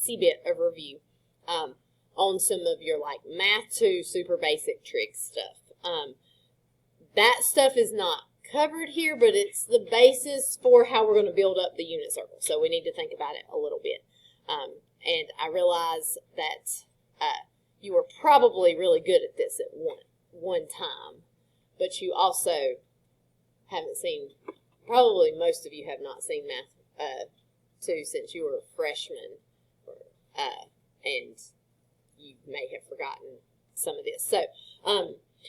teensy bit of review on some of your like Math 2 super basic trig stuff. That stuff is not covered here, but it's the basis for how we're going to build up the unit circle. So we need to think about it a little bit. And I realize that you were probably really good at this at one time, but you also haven't seen, probably most of you have not seen Math 2 since you were a freshman, and you may have forgotten some of this.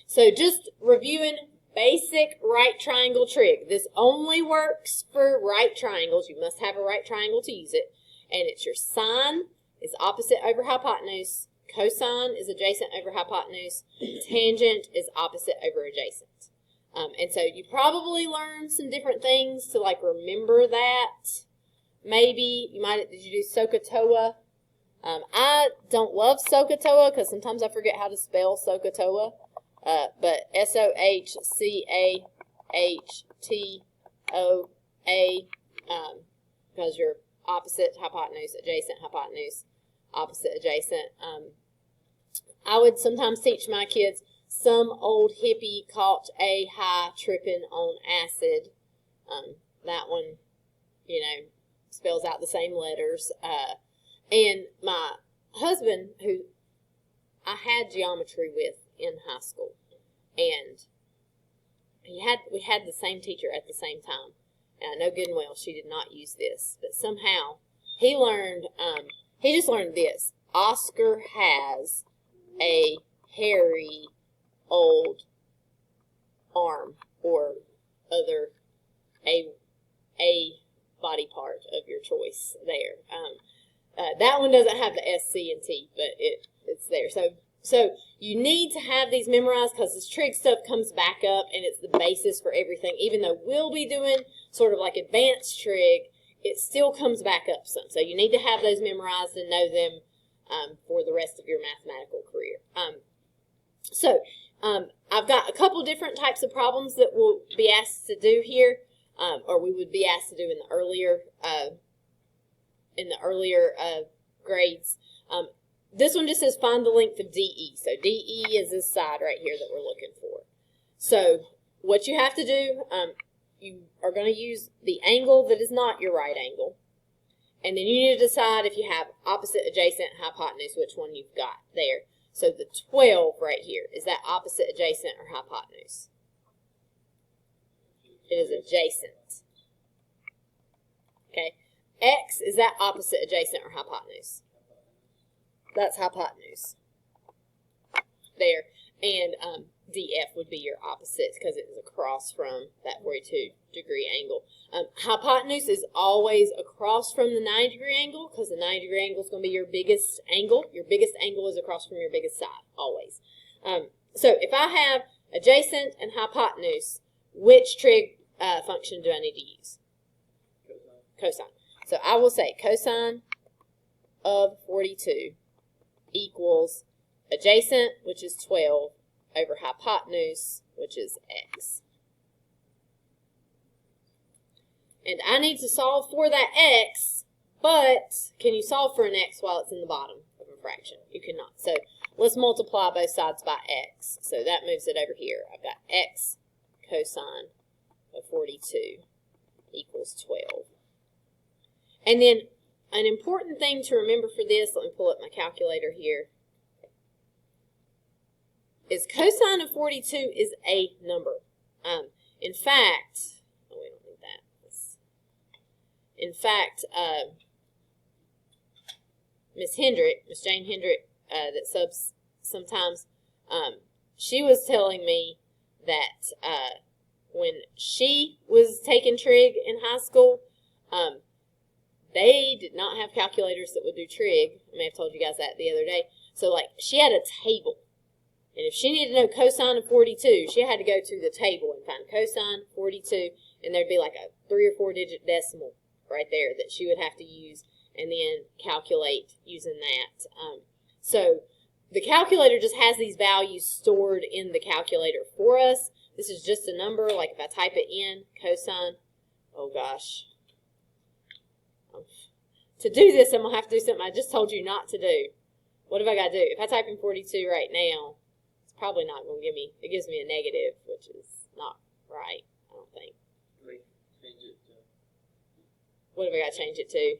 So just reviewing basic right triangle trig. This only works for right triangles. You must have a right triangle to use it. And it's your sine is opposite over hypotenuse, cosine is adjacent over hypotenuse, tangent is opposite over adjacent. And so you probably learned some different things to like remember that. Maybe you might, did you do SOHCAHTOA? I don't love SOHCAHTOA because sometimes I forget how to spell SOHCAHTOA. But SOHCAHTOA, because you're opposite hypotenuse, adjacent hypotenuse, opposite adjacent. I would sometimes teach my kids, some old hippie caught a high tripping on acid. That one, you know, spells out the same letters. And my husband, who I had geometry with in high school, and we had the same teacher at the same time. And I know good and well she did not use this, but somehow he learned, he just learned this. Oscar has a hairy old arm or other, a body part of your choice there. That one doesn't have the S, C, and T, but it's there. So you need to have these memorized because this trig stuff comes back up and it's the basis for everything. Even though we'll be doing sort of like advanced trig, it still comes back up some. So you need to have those memorized and know them for the rest of your mathematical career. I've got a couple different types of problems that we'll be asked to do here, or we would be asked to do in the earlier grades. This one just says find the length of DE. So DE is this side right here that we're looking for. So what you have to do, you are going to use the angle that is not your right angle. And then you need to decide if you have opposite, adjacent, hypotenuse, which one you've got there. So the 12 right here, is that opposite, adjacent, or hypotenuse? It is adjacent. Okay. X, is that opposite, adjacent, or hypotenuse? That's hypotenuse. There. And DF would be your opposite because it is across from that 42-degree angle. Hypotenuse is always across from the 90-degree angle because the 90-degree angle is going to be your biggest angle. Your biggest angle is across from your biggest side, always. So if I have adjacent and hypotenuse, which trig function do I need to use? Cosine. So I will say cosine of 42 equals adjacent, which is 12, over hypotenuse, which is x. And I need to solve for that x, but can you solve for an x while it's in the bottom of a fraction? You cannot. So let's multiply both sides by x. So that moves it over here. I've got x cosine of 42 equals 12. And then an important thing to remember for this, let me pull up my calculator here, is cosine of 42 is a number. In fact, oh, we don't need that. In fact, Miss Jane Hendrick, that subs sometimes, she was telling me that when she was taking trig in high school, they did not have calculators that would do trig. I may have told you guys that the other day. So, like, she had a table. And if she needed to know cosine of 42, she had to go to the table and find cosine 42, and there'd be like a 3 or 4 digit decimal right there that she would have to use and then calculate using that. So the calculator just has these values stored in the calculator for us. This is just a number, like if I type it in, cosine, oh gosh, to do this, I'm going to have to do something I just told you not to do. What have I got to do? If I type in 42 right now, it's probably not going to give me, it gives me a negative, which is not right, I don't think. What have I got to change it to?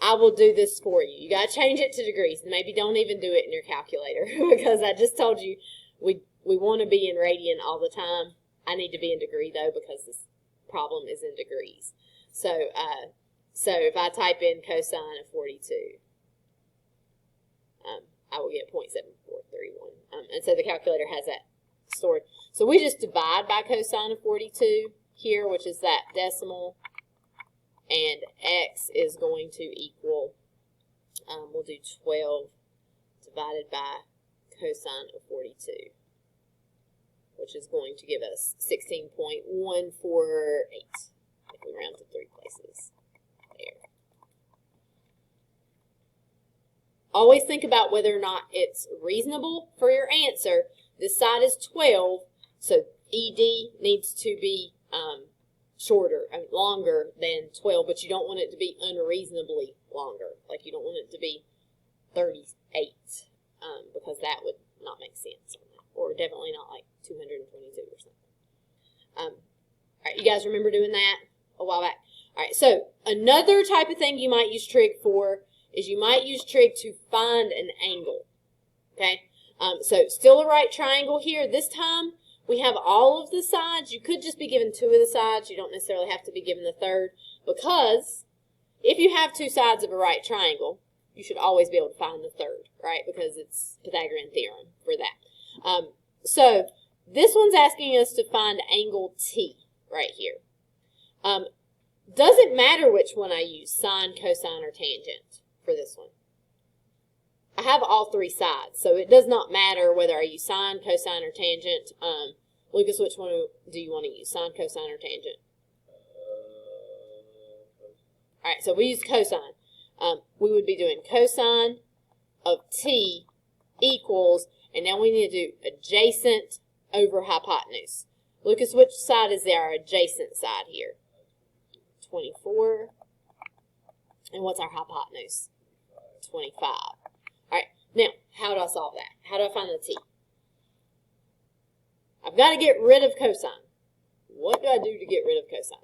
I will do this for you. You got to change it to degrees. Maybe don't even do it in your calculator because I just told you we want to be in radian all the time. I need to be in degree though because this problem is in degrees. So if I type in cosine of 42, I will get 0.7431. And so the calculator has that stored. So we just divide by cosine of 42 here, which is that decimal. And x is going to equal, we'll do 12 divided by cosine of 42, which is going to give us 16.148 if we round to 3 places. There. Always think about whether or not it's reasonable for your answer. This side is 12, so ED needs to be shorter and longer than 12, but you don't want it to be unreasonably longer. Like you don't want it to be 38, because that would not make sense on that, or definitely not like 222 or something. All right, you guys remember doing that a while back? All right, so another type of thing you might use trig for is you might use trig to find an angle. Okay, so still a right triangle here. This time we have all of the sides. You could just be given 2 of the sides. You don't necessarily have to be given the third, because if you have 2 sides of a right triangle, you should always be able to find the third, right? Because it's Pythagorean theorem for that. So this one's asking us to find angle T right here. Doesn't matter which one I use, sine, cosine, or tangent for this one. I have all 3 sides, so it does not matter whether I use sine, cosine, or tangent. Lucas, which one do you want to use, sine, cosine, or tangent? All right, so we use cosine. We would be doing cosine of t equals, and now we need to do adjacent over hypotenuse. Lucas, which side is our adjacent side here? 24. And what's our hypotenuse? 25. All right, now, how do I solve that? How do I find the t? I've got to get rid of cosine. What do I do to get rid of cosine?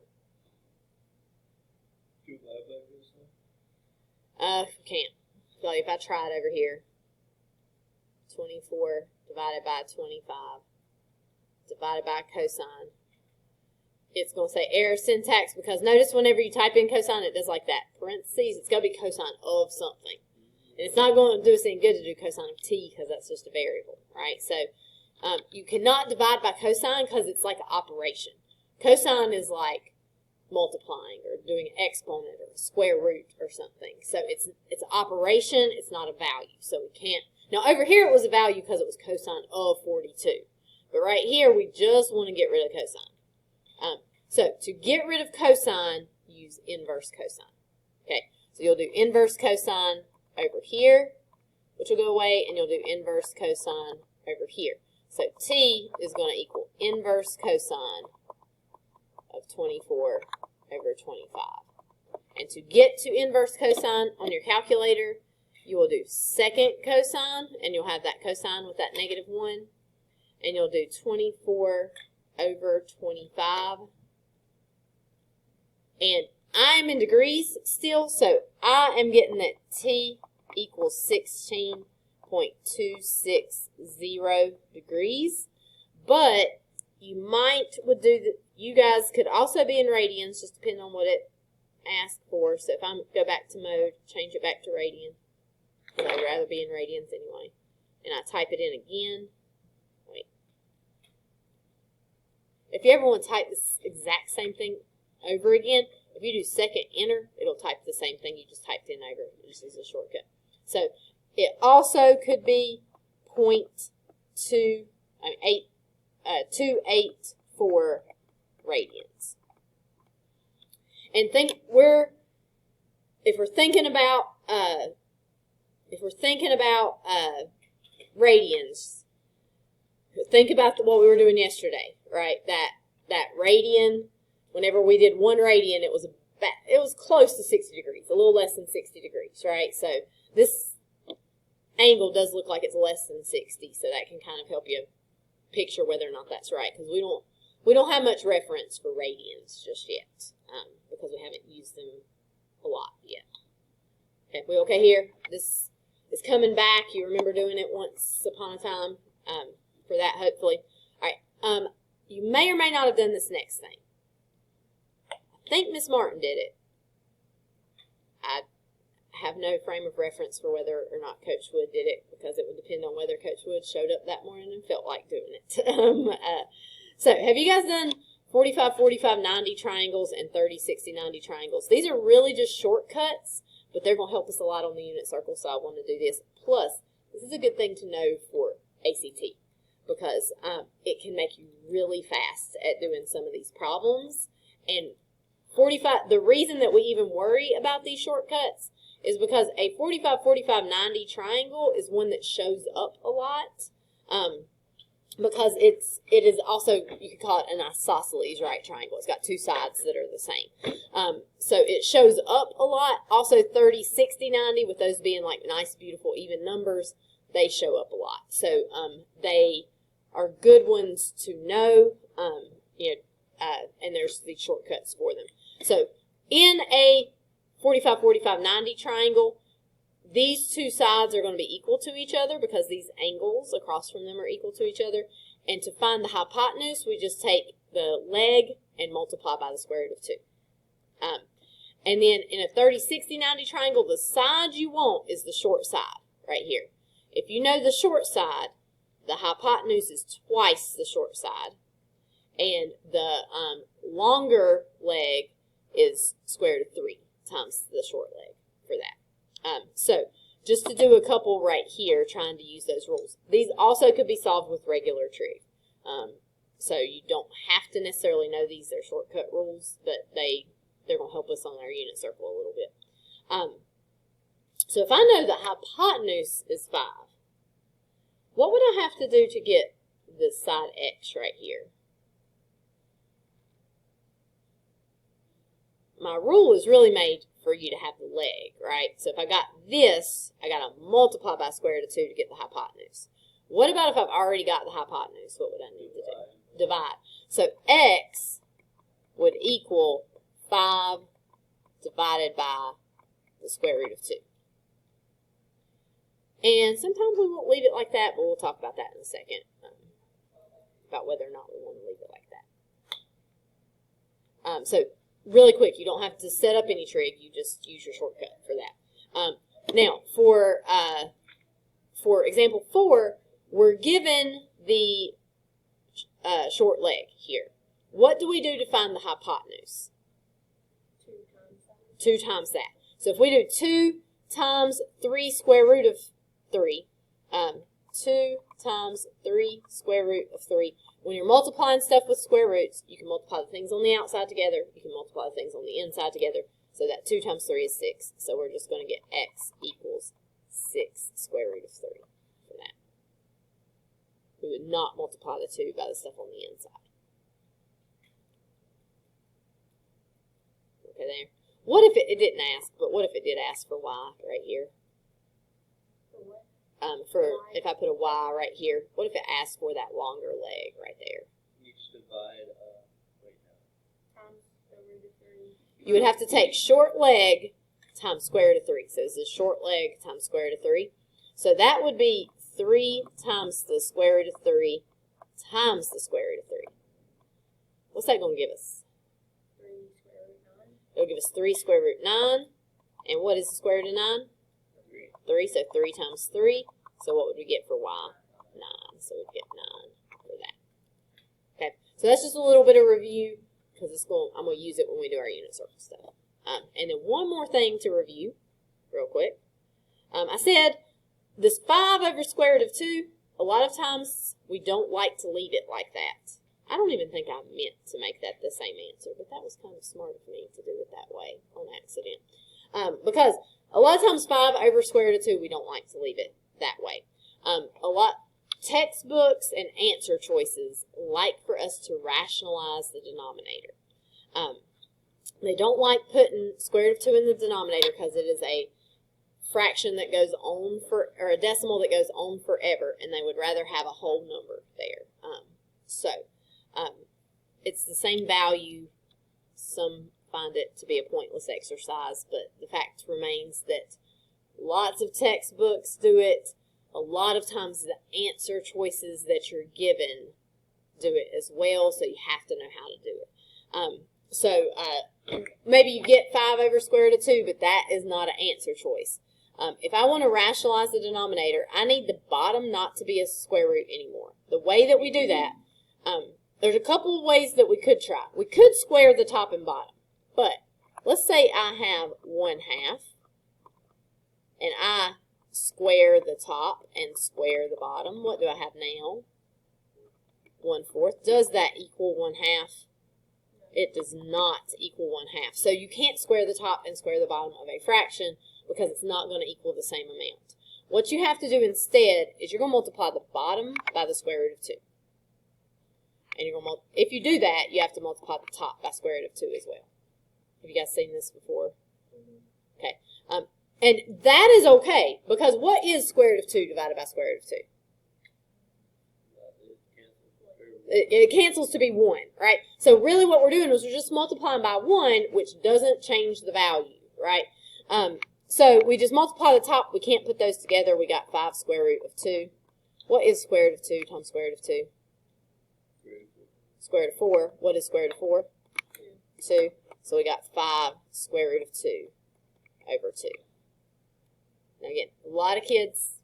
Can't. So if I try it over here, 24 divided by 25 divided by cosine, it's going to say error syntax, because notice whenever you type in cosine, it does like that. Parentheses, it's going to be cosine of something. And it's not going to do us any good to do cosine of t, because that's just a variable, right? So you cannot divide by cosine because it's like an operation. Cosine is like multiplying or doing an exponent or a square root or something. So it's an operation, it's not a value. So we can't. Now over here it was a value because it was cosine of 42. But right here we just want to get rid of cosine. So to get rid of cosine, use inverse cosine. Okay, so you'll do inverse cosine over here, which will go away, and you'll do inverse cosine over here. So t is going to equal inverse cosine of 24 over 25. And to get to inverse cosine on your calculator, you will do second cosine, and you'll have that cosine with that negative 1. And you'll do 24 over 25. And I'm in degrees still, so I am getting that t equals 16.260 degrees. But you would do that. You guys could also be in radians, just depending on what it asks for. So if I go back to mode, change it back to radian, but I'd rather be in radians anyway. And I type it in again. Wait. If you ever want to type this exact same thing over again, if you do second enter, it'll type the same thing you just typed in over. It just is a shortcut. So it also could be 284 radians. And if we're thinking about radians, think about what we were doing yesterday, right? That radian, whenever we did 1 radian, it was it was close to 60 degrees, a little less than 60 degrees, right? So this angle does look like it's less than 60, so that can kind of help you picture whether or not that's right, because we don't have much reference for radians just yet, because we haven't used them a lot yet. Okay, we okay here? This is coming back. You remember doing it once upon a time for that, hopefully. All right, you may or may not have done this next thing. I think Miss Martin did it. I have no frame of reference for whether or not Coach Wood did it, because it would depend on whether Coach Wood showed up that morning and felt like doing it. So have you guys done 45, 45, 90 triangles and 30, 60, 90 triangles? These are really just shortcuts, but they're going to help us a lot on the unit circle, so I want to do this. Plus, this is a good thing to know for ACT, because it can make you really fast at doing some of these problems. And 45, the reason that we even worry about these shortcuts is because a 45, 45, 90 triangle is one that shows up a lot, because it is also, you could call it an isosceles right triangle. It's got two sides that are the same. So it shows up a lot. Also 30, 60, 90, with those being like nice, beautiful, even numbers, they show up a lot. So they are good ones to know, and there's these shortcuts for them. So in a 45, 45, 90 triangle, these two sides are going to be equal to each other because these angles across from them are equal to each other. And to find the hypotenuse, we just take the leg and multiply by the square root of 2. And then in a 30, 60, 90 triangle, the side you want is the short side right here. If you know the short side, the hypotenuse is twice the short side. And the longer leg is square root of 3 times the short leg for that. So just to do a couple right here, trying to use those rules. These also could be solved with regular trig. So you don't have to necessarily know these. They're shortcut rules, but they're going to help us on our unit circle a little bit. So if I know the hypotenuse is 5, what would I have to do to get the side x right here? My rule is really made for you to have the leg, right? So if I got this, I got to multiply by square root of 2 to get the hypotenuse. What about if I've already got the hypotenuse? What would I need to do? Divide. So x would equal 5 divided by the square root of 2. And sometimes we won't leave it like that, but we'll talk about that in a second, about whether or not we want to leave it like that. So really quick, you don't have to set up any trig. You just use your shortcut for that. Now, for example 4, we're given the short leg here. What do we do to find the hypotenuse? 2 times that. So if we do 2 times 3 square root of 3, 2 times 3 square root of 3. When you're multiplying stuff with square roots, you can multiply the things on the outside together. You can multiply the things on the inside together. So that 2 times 3 is 6. So we're just going to get x equals 6 square root of 3 for that. We would not multiply the 2 by the stuff on the inside. Okay, there. What if it didn't ask, but what if it did ask for y right here? If I put a y right here, what if it asked for that longer leg right there? You just divide, Times the root of 3. You would have to take short leg times square root of 3. So this is short leg times square root of 3. So that would be 3 times the square root of 3 times the square root of 3. What's that going to give us? 3 square root 9. It'll give us 3 square root 9. And what is the square root of 9? 3. So 3 times 3. So what would we get for y? 9. So we'd get 9 for that. Okay. So that's just a little bit of review, because I'm going to use it when we do our unit circle stuff. And then one more thing to review real quick. I said this 5 over square root of 2, a lot of times we don't like to leave it like that. I don't even think I meant to make that the same answer, but that was kind of smart of me to do it that way on accident. Because a lot of times 5 over square root of 2, we don't like to leave it that way. Textbooks and answer choices like for us to rationalize the denominator. They don't like putting square root of 2 in the denominator because it is a fraction that goes on for, or a decimal that goes on forever, and they would rather have a whole number there. It's the same value. Some find it to be a pointless exercise, but the fact remains that lots of textbooks do it. A lot of times the answer choices that you're given do it as well, so you have to know how to do it. Maybe you get 5 over square root of 2, but that is not an answer choice. If I want to rationalize the denominator, I need the bottom not to be a square root anymore. The way that we do that, there's a couple of ways that we could try. We could square the top and bottom, but let's say I have 1/2, and I square the top and square the bottom. What do I have now? 1/4. Does that equal 1/2? It does not equal 1/2. So you can't square the top and square the bottom of a fraction because it's not going to equal the same amount. What you have to do instead is you're going to multiply the bottom by the square root of 2. And you're going to if you do that, you have to multiply the top by square root of 2 as well. Have you guys seen this before? Okay. And that is okay, because what is square root of 2 divided by square root of 2? It cancels to be 1, right? So really what we're doing is we're just multiplying by 1, which doesn't change the value, right? So we just multiply the top. We can't put those together. We got 5 square root of 2. What is square root of 2 times square root of 2? Square root of 4. What is square root of 4? 2. So we got 5 square root of 2 over 2. Now again, a lot of kids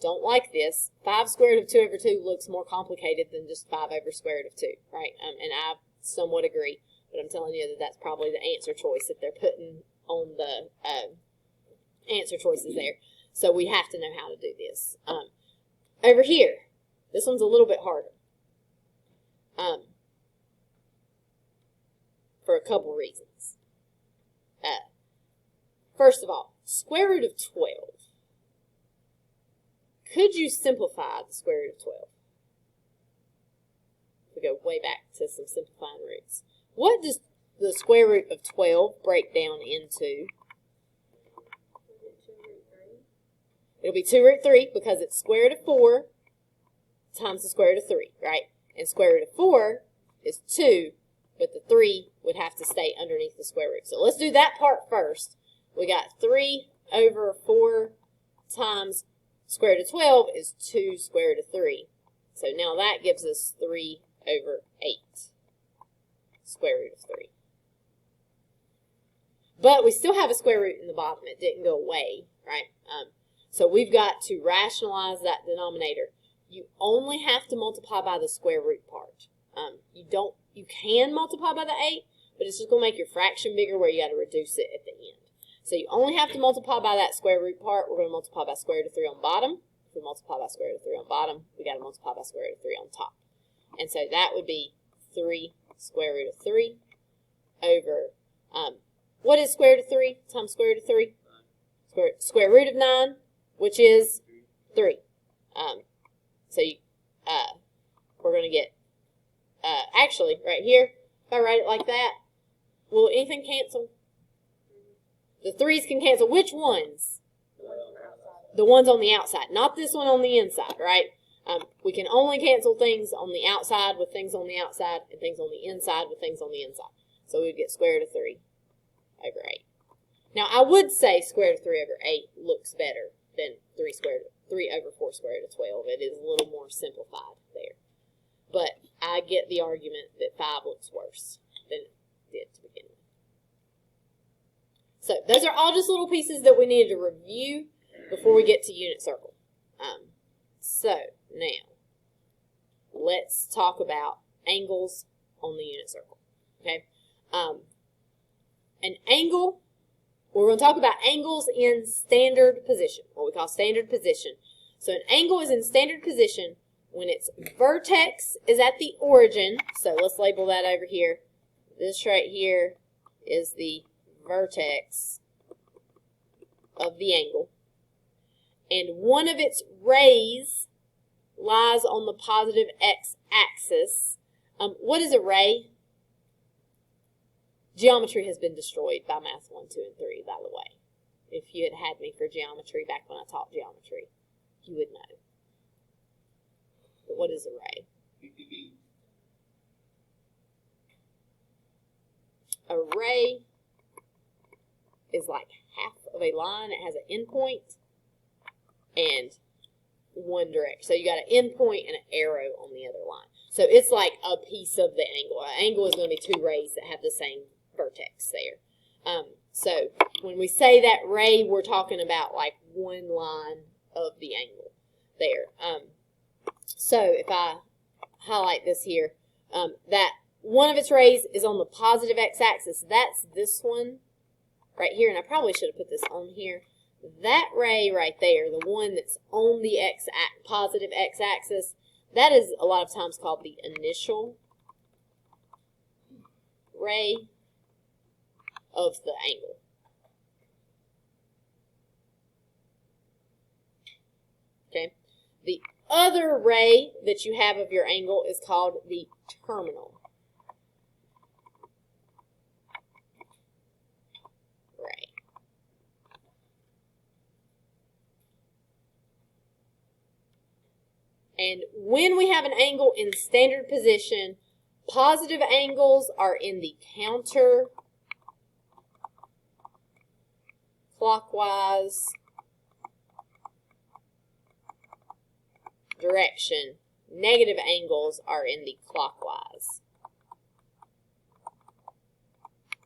don't like this. 5 square root of 2 over 2 looks more complicated than just 5 over square root of 2, right? And I somewhat agree, but I'm telling you that that's probably the answer choice that they're putting on the answer choices there. So we have to know how to do this. Over here, this one's a little bit harder for a couple reasons. First of all, square root of 12. Could you simplify the square root of 12? We go way back to some simplifying roots. What does the square root of 12 break down into? It'll be 2 root 3 because it's square root of 4 times the square root of 3, right? And square root of 4 is 2, but the 3 would have to stay underneath the square root. So let's do that part first. We got 3 over 4 times square root of 12 is 2 square root of 3. So now that gives us 3 over 8 square root of 3. But we still have a square root in the bottom. It didn't go away, right? So we've got to rationalize that denominator. You only have to multiply by the square root part. You can multiply by the 8, but it's just going to make your fraction bigger where you got to reduce it at the end. So you only have to multiply by that square root part. We're going to multiply by square root of 3 on bottom. If we multiply by square root of 3 on bottom, we got to multiply by square root of 3 on top. And so that would be 3 square root of 3 over, what is square root of 3 times square root of 3? Square root of 9, which is 3. So we're going to get, actually, right here, if I write it like that, will anything cancel? The 3's can cancel. Which ones? The ones on the outside. Not this one on the inside, right? We can only cancel things on the outside with things on the outside and things on the inside with things on the inside. So we would get square root of 3 over 8. Now, I would say square root of 3 over 8 looks better than 3 over 4 square root of 12. It is a little more simplified there. But I get the argument that 5 looks worse than it did to begin with. So those are all just little pieces that we needed to review before we get to unit circle. So now let's talk about angles on the unit circle. Okay, an angle. We're going to talk about angles in standard position, what we call standard position. So an angle is in standard position when its vertex is at the origin. So let's label that over here. This right here is the vertex of the angle. And one of its rays lies on the positive x-axis. What is a ray? Geometry has been destroyed by Math 1, 2, and 3, by the way. If you had had me for geometry back when I taught geometry, you would know. But what is a ray? A ray is like half of a line. It has an endpoint and one direction. So you got an endpoint and an arrow on the other line. So it's like a piece of the angle. An angle is going to be two rays that have the same vertex there. So when we say that ray, we're talking about like one line of the angle there. So if I highlight this here, that one of its rays is on the positive x-axis. That's this one right here, and I probably should have put this on here. That ray right there, the one that's on the positive x-axis, that is a lot of times called the initial ray of the angle. Okay. The other ray that you have of your angle is called the terminal ray. And when we have an angle in standard position, positive angles are in the counterclockwise direction. Negative angles are in the clockwise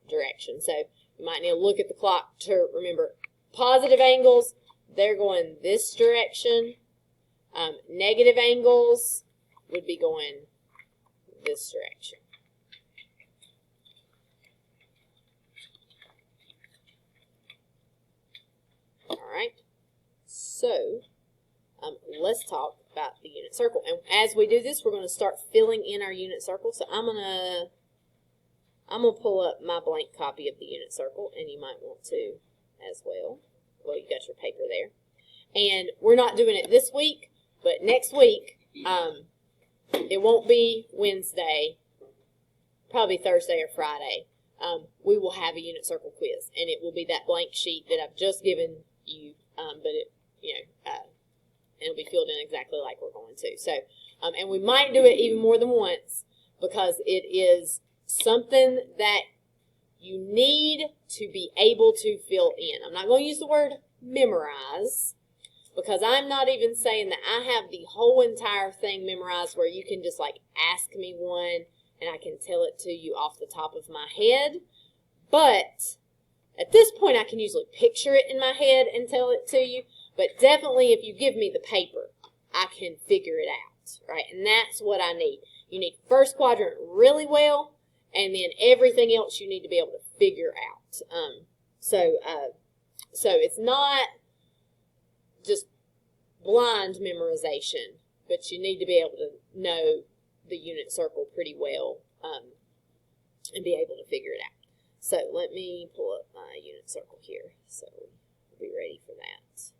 direction. So you might need to look at the clock to remember positive angles, they're going this direction. Negative angles would be going this direction. All right. So let's talk about the unit circle. And as we do this, we're going to start filling in our unit circle. So I'm gonna pull up my blank copy of the unit circle, and you might want to as well. Well, you got your paper there. And we're not doing it this week, but next week, it won't be Wednesday, probably Thursday or Friday. We will have a unit circle quiz, and it will be that blank sheet that I've just given you, but it, and it'll be filled in exactly like we're going to. So, and we might do it even more than once because it is something that you need to be able to fill in. I'm not going to use the word memorize because I'm not even saying that I have the whole entire thing memorized where you can just like ask me one and I can tell it to you off the top of my head. But at this point, I can usually picture it in my head and tell it to you. But definitely, if you give me the paper, I can figure it out, right? And that's what I need. You need first quadrant really well, and then everything else you need to be able to figure out. So it's not just blind memorization, but you need to be able to know the unit circle pretty well and be able to figure it out. So let me pull up my unit circle here so we'll be ready for that.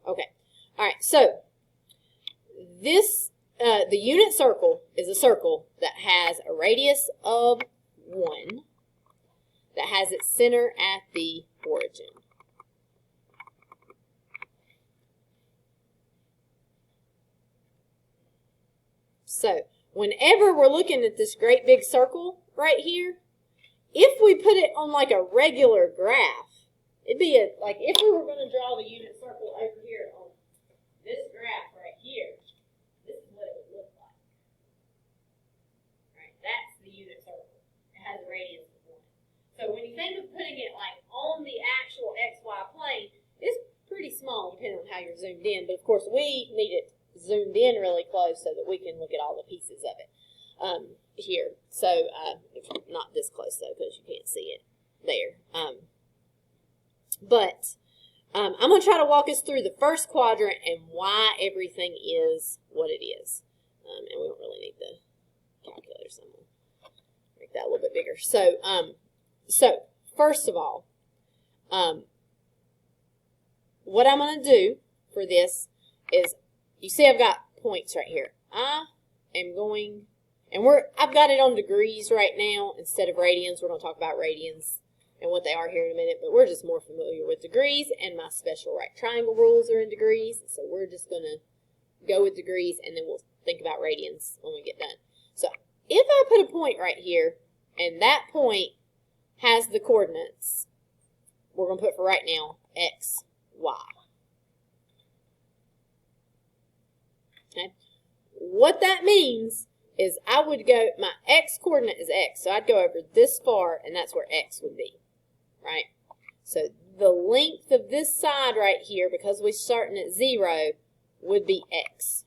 Okay. All right. So this the unit circle is a circle that has a radius of 1 that has its center at the origin. So whenever we're looking at this great big circle right here, if we put it on like a regular graph, it'd be like if we were going to draw the unit circle over here on this graph right here, this is what it would look like. Right? That's the unit circle. It has a radius of 1. So when you think of putting it like on the actual XY plane, it's pretty small depending on how you're zoomed in. But of course we need it zoomed in really close so that we can look at all the pieces of it here. So not this close though because you can't see it there. But I'm going to try to walk us through the first quadrant and why everything is what it is. And we don't really need the calculator, so I'm going to make that a little bit bigger. So first of all, what I'm going to do for this is, you see I've got points right here. I am going, And I've got it on degrees right now instead of radians. We're going to talk about radians and what they are here in a minute, but we're just more familiar with degrees, and my special right triangle rules are in degrees, so we're just going to go with degrees, and then we'll think about radians when we get done. So if I put a point right here, and that point has the coordinates, we're going to put for right now x, y. Okay? What that means is I would go, my x coordinate is x, so I'd go over this far, and that's where x would be, right? So the length of this side right here, because we're starting at 0, would be x.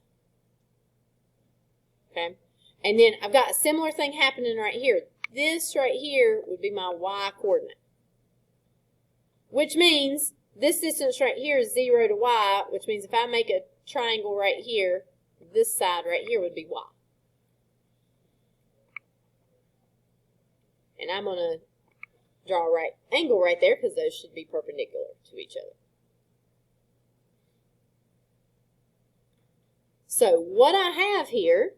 Okay? And then I've got a similar thing happening right here. This right here would be my y coordinate, which means this distance right here is 0 to y, which means if I make a triangle right here, this side right here would be y. And I'm going to draw a right angle right there because those should be perpendicular to each other. So what I have here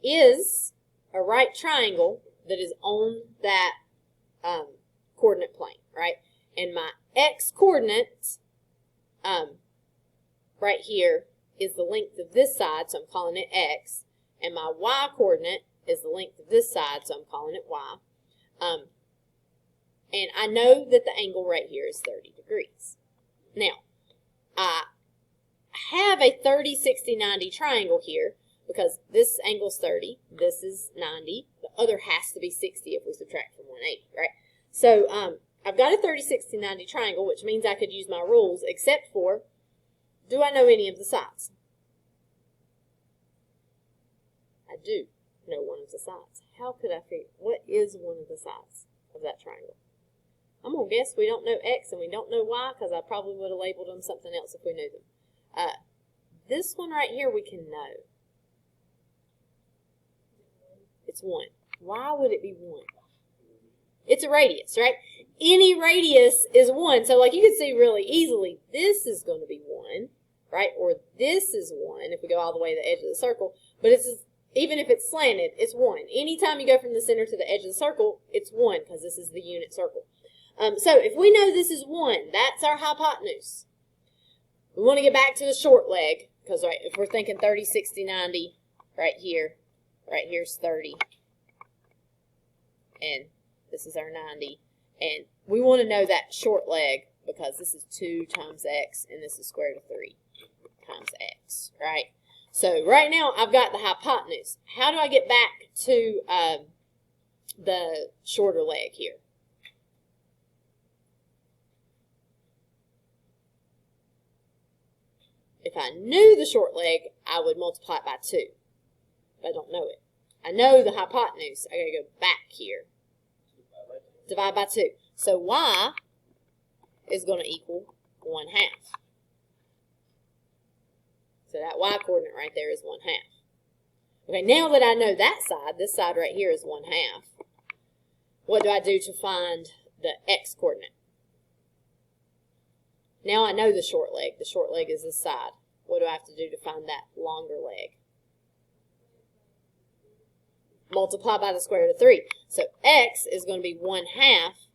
is a right triangle that is on that coordinate plane, right? And my x coordinate right here is the length of this side, so I'm calling it x. And my y coordinate is the length of this side, so I'm calling it y. And I know that the angle right here is 30 degrees. Now, I have a 30, 60, 90 triangle here because this angle is 30, this is 90, the other has to be 60 if we subtract from 180, right? So I've got a 30, 60, 90 triangle, which means I could use my rules, except for, do I know any of the sides? I do know one of the sides. How could I figure, what is one of the sides of that triangle? I'm going to guess we don't know x and we don't know y because I probably would have labeled them something else if we knew them. This one right here we can know. It's 1. Why would it be 1? It's a radius, right? Any radius is 1. So like you can see really easily, this is going to be 1, right? Or this is 1 if we go all the way to the edge of the circle. But it's even if it's slanted, it's 1. Anytime you go from the center to the edge of the circle, it's 1 because this is the unit circle. So if we know this is 1, that's our hypotenuse. We want to get back to the short leg because right, if we're thinking 30, 60, 90, right here's 30. And this is our 90. And we want to know that short leg because this is 2 times x and this is square root of 3 times x, right? So right now I've got the hypotenuse. How do I get back to the shorter leg here? If I knew the short leg, I would multiply it by 2. But I don't know it. I know the hypotenuse. I got to go back here. Divide by 2. So y is going to equal 1/2. So that y coordinate right there is 1/2. Okay, now that I know that side, this side right here is 1/2. What do I do to find the x coordinate? Now I know the short leg. The short leg is this side. What do I have to do to find that longer leg? Multiply by the square root of 3. So x is going to be 1/2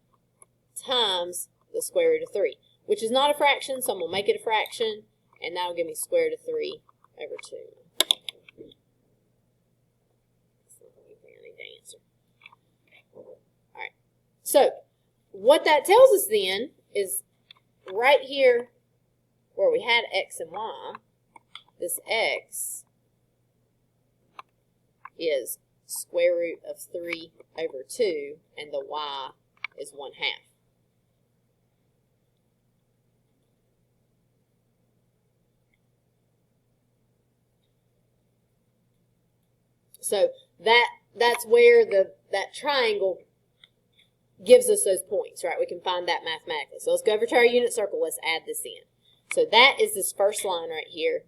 times the square root of 3, which is not a fraction, so I'm going to make it a fraction, and that will give me square root of 3 over 2. That's not the only thing I need to answer. All right. So what that tells us then is right here where we had x and y, this x is square root of 3 over 2, and the y is 1/2. So that's where that triangle gives us those points, right? We can find that mathematically. So let's go over to our unit circle. Let's add this in. So that is this first line right here.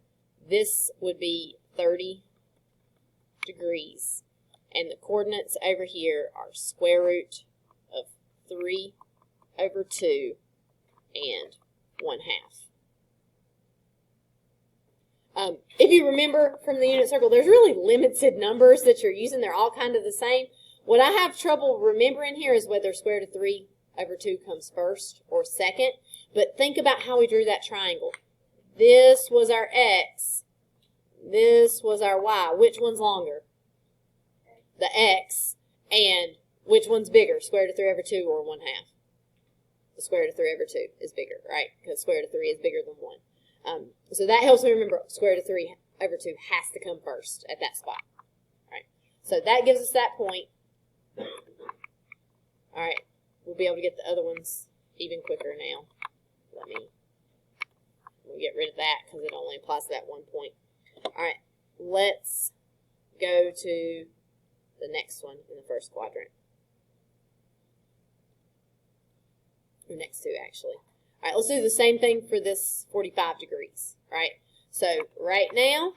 This would be 30 degrees. And the coordinates over here are square root of 3 over 2 and 1/2. If you remember from the unit circle, there's really limited numbers that you're using. They're all kind of the same. What I have trouble remembering here is whether square root of 3 over 2 comes first or second. But think about how we drew that triangle. This was our x. This was our y. Which one's longer? The x. And which one's bigger? Square root of 3 over 2 or 1/2? The square root of 3 over 2 is bigger, right? Because square root of 3 is bigger than 1. So that helps me remember square root of 3 over 2 has to come first at that spot. All right. So that gives us that point. All right. We'll be able to get the other ones even quicker now. We'll get rid of that because it only applies to that one point. All right. Let's go to the next one in the first quadrant. Or next two, actually. All right, let's do the same thing for this 45 degrees, right? So right now,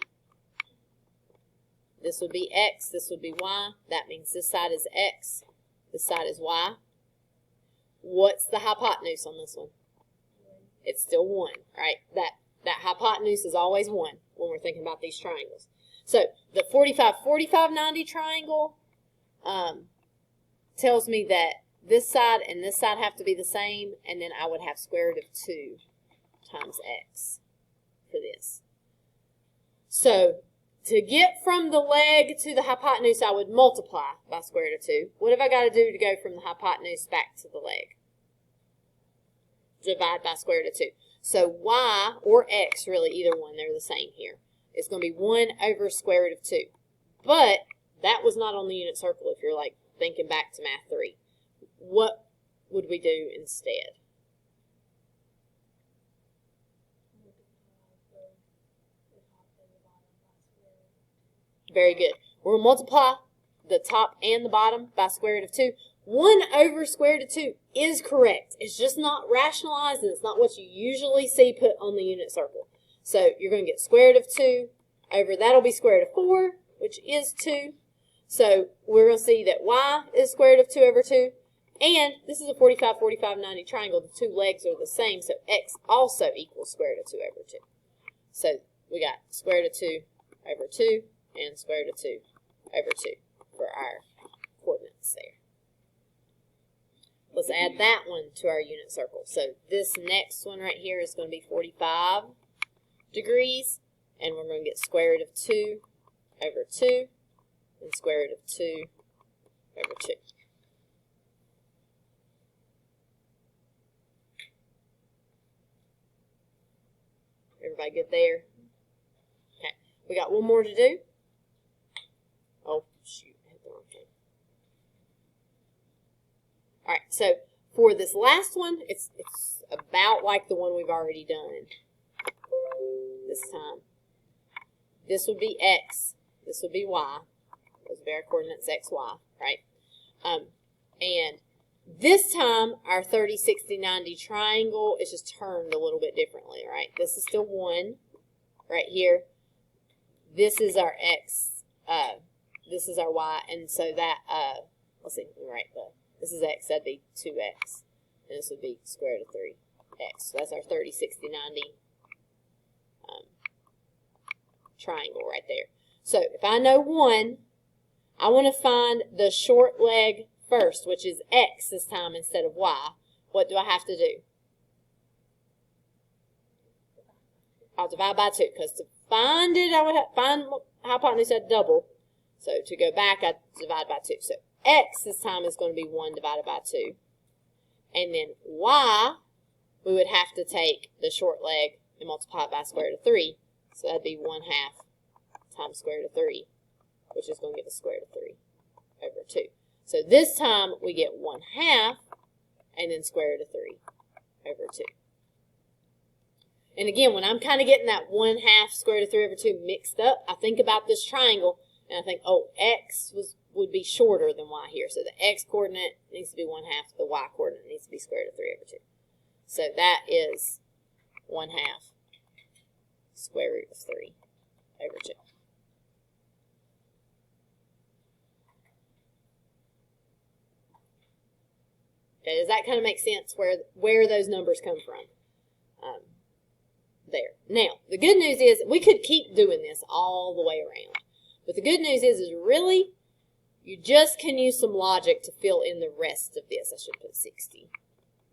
this would be x, this would be y. That means this side is x, this side is y. What's the hypotenuse on this one? It's still 1, right? That hypotenuse is always 1 when we're thinking about these triangles. So the 45-45-90 triangle tells me that this side and this side have to be the same, and then I would have square root of 2 times x for this. So to get from the leg to the hypotenuse, I would multiply by square root of 2. What have I got to do to go from the hypotenuse back to the leg? Divide by square root of 2. So y or x, really either one, they're the same here. It's going to be 1 over square root of 2. But that was not on the unit circle if you're like thinking back to math 3. What would we do instead? Very good. We'll multiply the top and the bottom by square root of 2. 1 over square root of 2 is correct. It's just not rationalized, and it's not what you usually see put on the unit circle. So you're going to get square root of 2 over, that'll be square root of 4, which is 2. So we're going to see that y is square root of 2 over 2. And this is a 45-45-90 triangle. The two legs are the same, so x also equals square root of 2 over 2. So we got square root of 2 over 2 and square root of 2 over 2 for our coordinates there. Let's add that one to our unit circle. So this next one right here is going to be 45 degrees, and we're going to get square root of 2 over 2 and square root of 2 over 2. Everybody good there? Okay. We got one more to do. Oh, shoot. I hit the wrong thing. All right. So for this last one, it's about like the one we've already done this time. This would be x. This would be y. Those would be our coordinates x, y, right? And this time, our 30, 60, 90 triangle is just turned a little bit differently, right? This is still 1 right here. This is our x. This is our y. And so that, let's see, right, this is x. That'd be 2x. And this would be square root of 3x. So that's our 30, 60, 90 triangle right there. So if I know 1, I want to find the short leg first, which is x this time instead of y. What do I have to do? I'll divide by 2, because to find it, I would find hypotenuse at double. So to go back, I divide by 2. So x this time is going to be 1 divided by 2. And then y, we would have to take the short leg and multiply it by square root of 3. So that'd be 1/2 times square root of 3, which is going to give us square root of 3 over 2. So this time we get 1/2 and then square root of 3 over 2. And again, when I'm kind of getting that 1/2 square root of 3 over 2 mixed up, I think about this triangle and I think, oh, x would be shorter than y here. So the x coordinate needs to be 1/2, the y coordinate needs to be square root of 3 over 2. So that is 1/2 square root of 3 over 2. Okay, does that kind of make sense where those numbers come from? There. Now, the good news is we could keep doing this all the way around. But the good news is really you just can use some logic to fill in the rest of this. I should put 60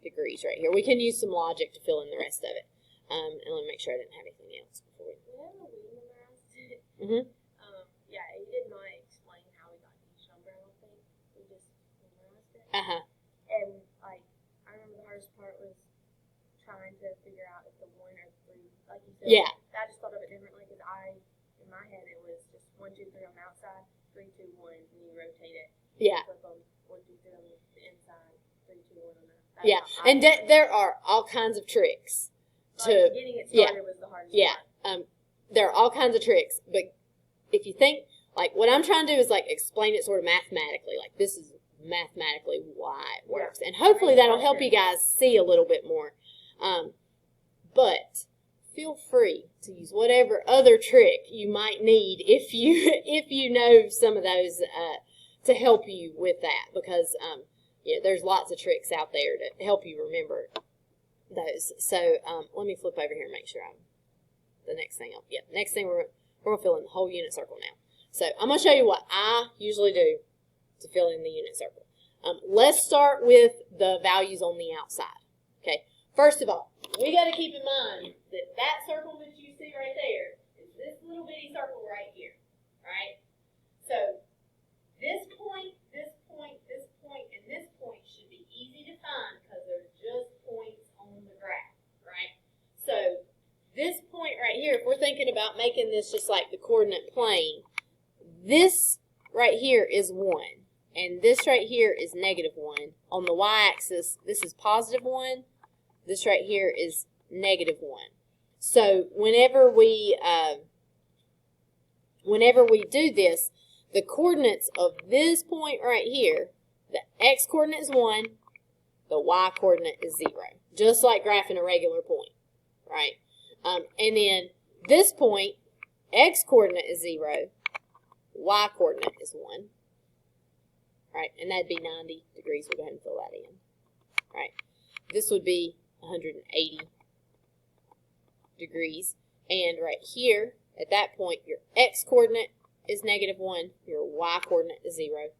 degrees right here. We can use some logic to fill in the rest of it. And let me make sure I didn't have anything else before we. Whenever we memorized it, Mm-hmm. yeah, he did not explain how we got each number, I don't think. We just memorized it. Uh-huh. And, like, I remember the hardest part was trying to figure out if the 1 or 3, like you said. Yeah. I just thought of it differently because in my head, it was just 1, 2, 3 on the outside, 3, 2, 1, and you rotate it. Yeah. Flip them, 1, 2, 3 on the inside, 3, 2, 1 on the outside. Yeah. And there are all kinds of tricks to. Getting it started was the hardest Yeah. part. There are all kinds of tricks, but if you think, like, what I'm trying to do is, like, explain it sort of mathematically. Like, this is mathematically why it works. And hopefully that'll help you guys see a little bit more. But feel free to use whatever other trick you might need if you know some of those to help you with that, because there's lots of tricks out there to help you remember those. So let me flip over here and make sure the next thing we're going to fill in the whole unit circle now. So I'm going to show you what I usually do to fill in the unit circle. Let's start with the values on the outside. Okay. First of all, we got to keep in mind that that circle that you see right there is this little bitty circle right here, right? So this point, this point, this point, and this point should be easy to find because they're just points on the graph, right? So this point right here, if we're thinking about making this just like the coordinate plane, this right here is 1, and this right here is -1. On the y-axis, this is +1. This right here is -1. So whenever we do this, the coordinates of this point right here, the x-coordinate is 1, the y-coordinate is 0. Just like graphing a regular point, right? And then this point, x-coordinate is 0, y-coordinate is 1, right? And that'd be 90 degrees. We'll go ahead and fill that in, right? This would be 180 degrees. And right here, at that point, your x-coordinate is -1, your y-coordinate is 0.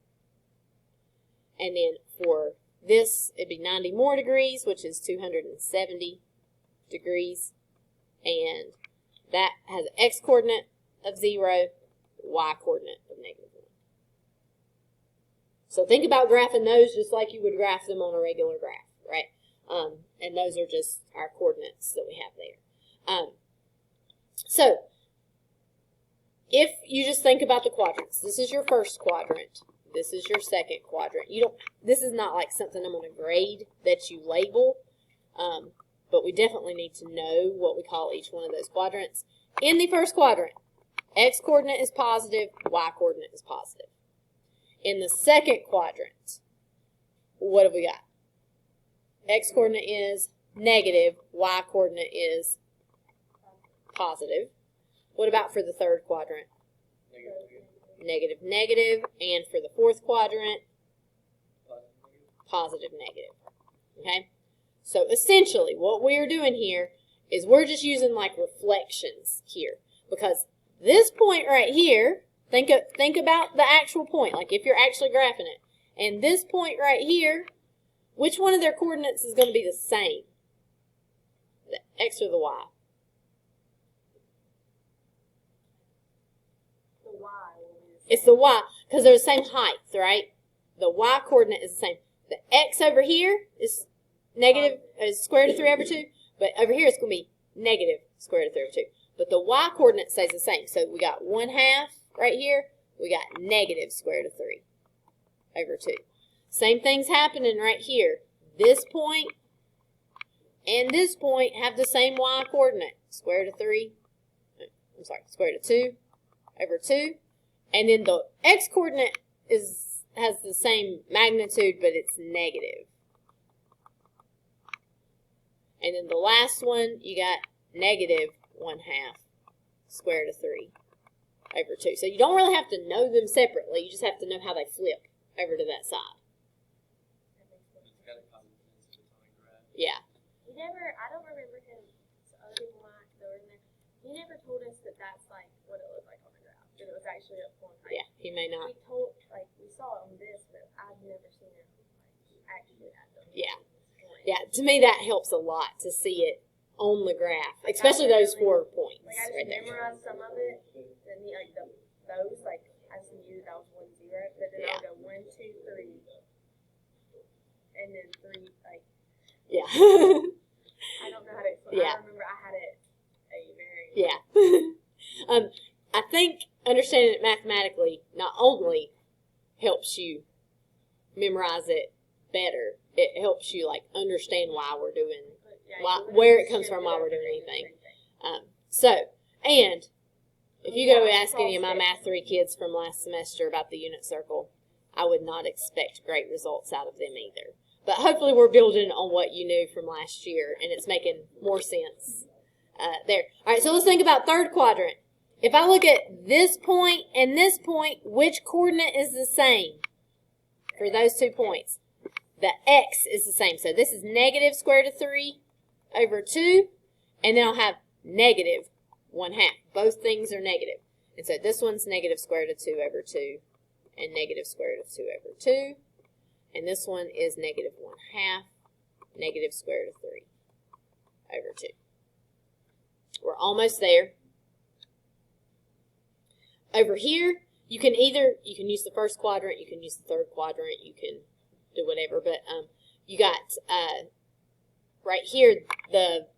And then for this, it'd be 90 more degrees, which is 270 degrees. And that has an x-coordinate of 0, y-coordinate of -1. So think about graphing those just like you would graph them on a regular graph, right? And those are just our coordinates that we have there. So if you just think about the quadrants, this is your first quadrant, this is your second quadrant. This is not like something I'm going to grade that you label, but we definitely need to know what we call each one of those quadrants. In the first quadrant, x-coordinate is positive, y-coordinate is positive. In the second quadrant, what have we got? X-coordinate is negative, y-coordinate is positive. What about for the third quadrant? Negative, negative. And for the fourth quadrant, positive, negative. Okay? So essentially, what we are doing here is we're just using like reflections here. Because this point right here, think about the actual point, like if you're actually graphing it. And this point right here, which one of their coordinates is going to be the same? The x or the y? The y will be the same. It's the y, because they're the same height, right? The y coordinate is the same. The x over here is negative, is square root of 3 over 2, but over here it's going to be negative square root of 3 over 2. But the y coordinate stays the same. So we got 1/2 right here. We got negative square root of 3 over 2. Same thing's happening right here. This point and this point have the same y coordinate. Square root of 2 over 2. And then the x coordinate has the same magnitude, but it's negative. And then the last one, you got negative 1/2 square root of 3 over 2. So you don't really have to know them separately. You just have to know how they flip over to that side. It's got a common sense to the graph. Yeah. I don't remember him, so other people might, that were in there, He never told us that that's like what it looked like on the graph. That it was actually a point. Like, Yeah, he may not. We saw it on this, but I've never seen it actually at the Yeah. Yeah, to me that helps a lot to see it on the graph, especially those 4 points. Like I just right there. memorized some of it, and those I just knew that was 1, 0, but then I'll go 1, 2, 3, and then 3 Yeah. I don't know how to explain. Yeah. I remember I had it a very Yeah. I think understanding it mathematically not only helps you memorize it better, it helps you like understand why we're doing, where it comes from, why we're doing anything. And if you go ask any of my Math 3 kids from last semester about the unit circle, I would not expect great results out of them either. But hopefully we're building on what you knew from last year, and it's making more sense there. All right, so let's think about third quadrant. If I look at this point and this point, which coordinate is the same for those 2 points? The x is the same. So this is negative square root of 3 over 2, and then I'll have negative 1/2. Both things are negative. And so this one's negative square root of 2 over 2, and negative square root of 2 over 2. And this one is negative 1/2, negative square root of 3 over 2. We're almost there. Over here, you can use the first quadrant, you can use the third quadrant, you can do whatever, but you got right here the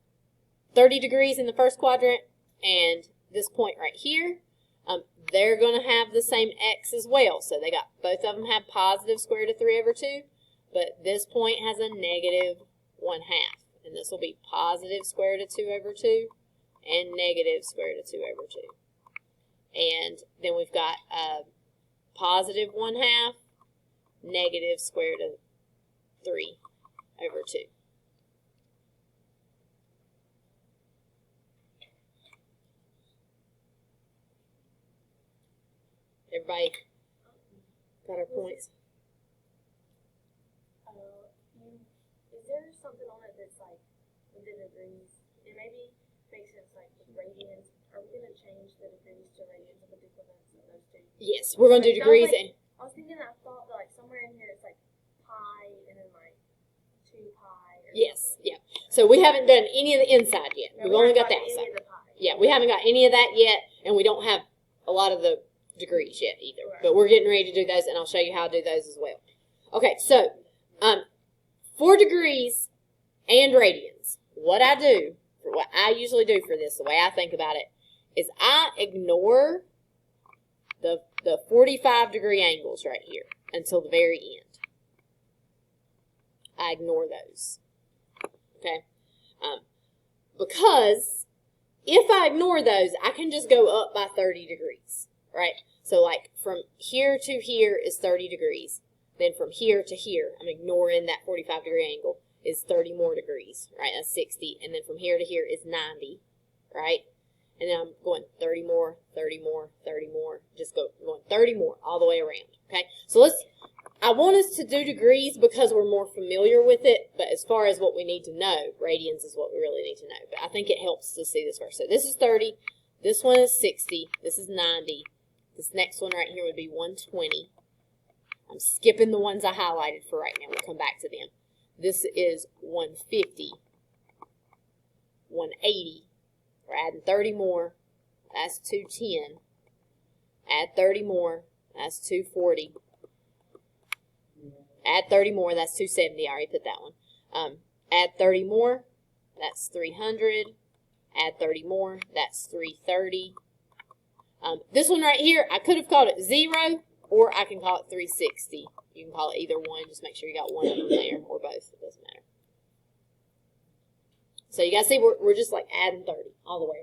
30 degrees in the first quadrant, and this point right here, they're going to have the same x as well. So they got, both of them have positive square root of 3 over 2, but this point has a negative 1/2, and this will be positive square root of 2 over 2 and negative square root of 2 over 2. And then we've got positive 1/2, negative square root of 3 over 2. Everybody got our points? Is there something on it that's like with the degrees? It maybe makes sense like with radians. Are we going to change the degrees to radians and put the equivalents in those two? Yes, we're going to do degrees. I was thinking, I thought that like somewhere in here it's like pi and then like 2 pi. Yes, yeah. So we haven't done any of the inside yet. We've only got the outside. Yeah, we haven't got any of that yet, and we don't have a lot of the degrees yet either. Right. But we're getting ready to do those, and I'll show you how to do those as well. Okay, so for degrees and radians, what I do, for what I usually do for this, the way I think about it, is I ignore the 45-degree angles right here until the very end. I ignore those. Okay? Because if I ignore those, I can just go up by 30 degrees. Right? So like from here to here is 30 degrees. Then from here to here, I'm ignoring that 45-degree angle, is 30 more degrees. Right? That's 60. And then from here to here is 90. Right? And then I'm going 30 more, 30 more, 30 more. Just going 30 more all the way around. Okay? So I want us to do degrees because we're more familiar with it. But as far as what we need to know, radians is what we really need to know. But I think it helps to see this first. So this is 30. This one is 60. This is 90. This next one right here would be 120. I'm skipping the ones I highlighted for right now. We'll come back to them. This is 150. 180. We're adding 30 more. That's 210. Add 30 more. That's 240. Add 30 more. That's 270. I already put that one. Add 30 more. That's 300. Add 30 more. That's 330. This one right here, I could have called it 0, or I can call it 360. You can call it either one. Just make sure you got one of them there, or both. It doesn't matter. So you guys see, we're just like adding 30 all the way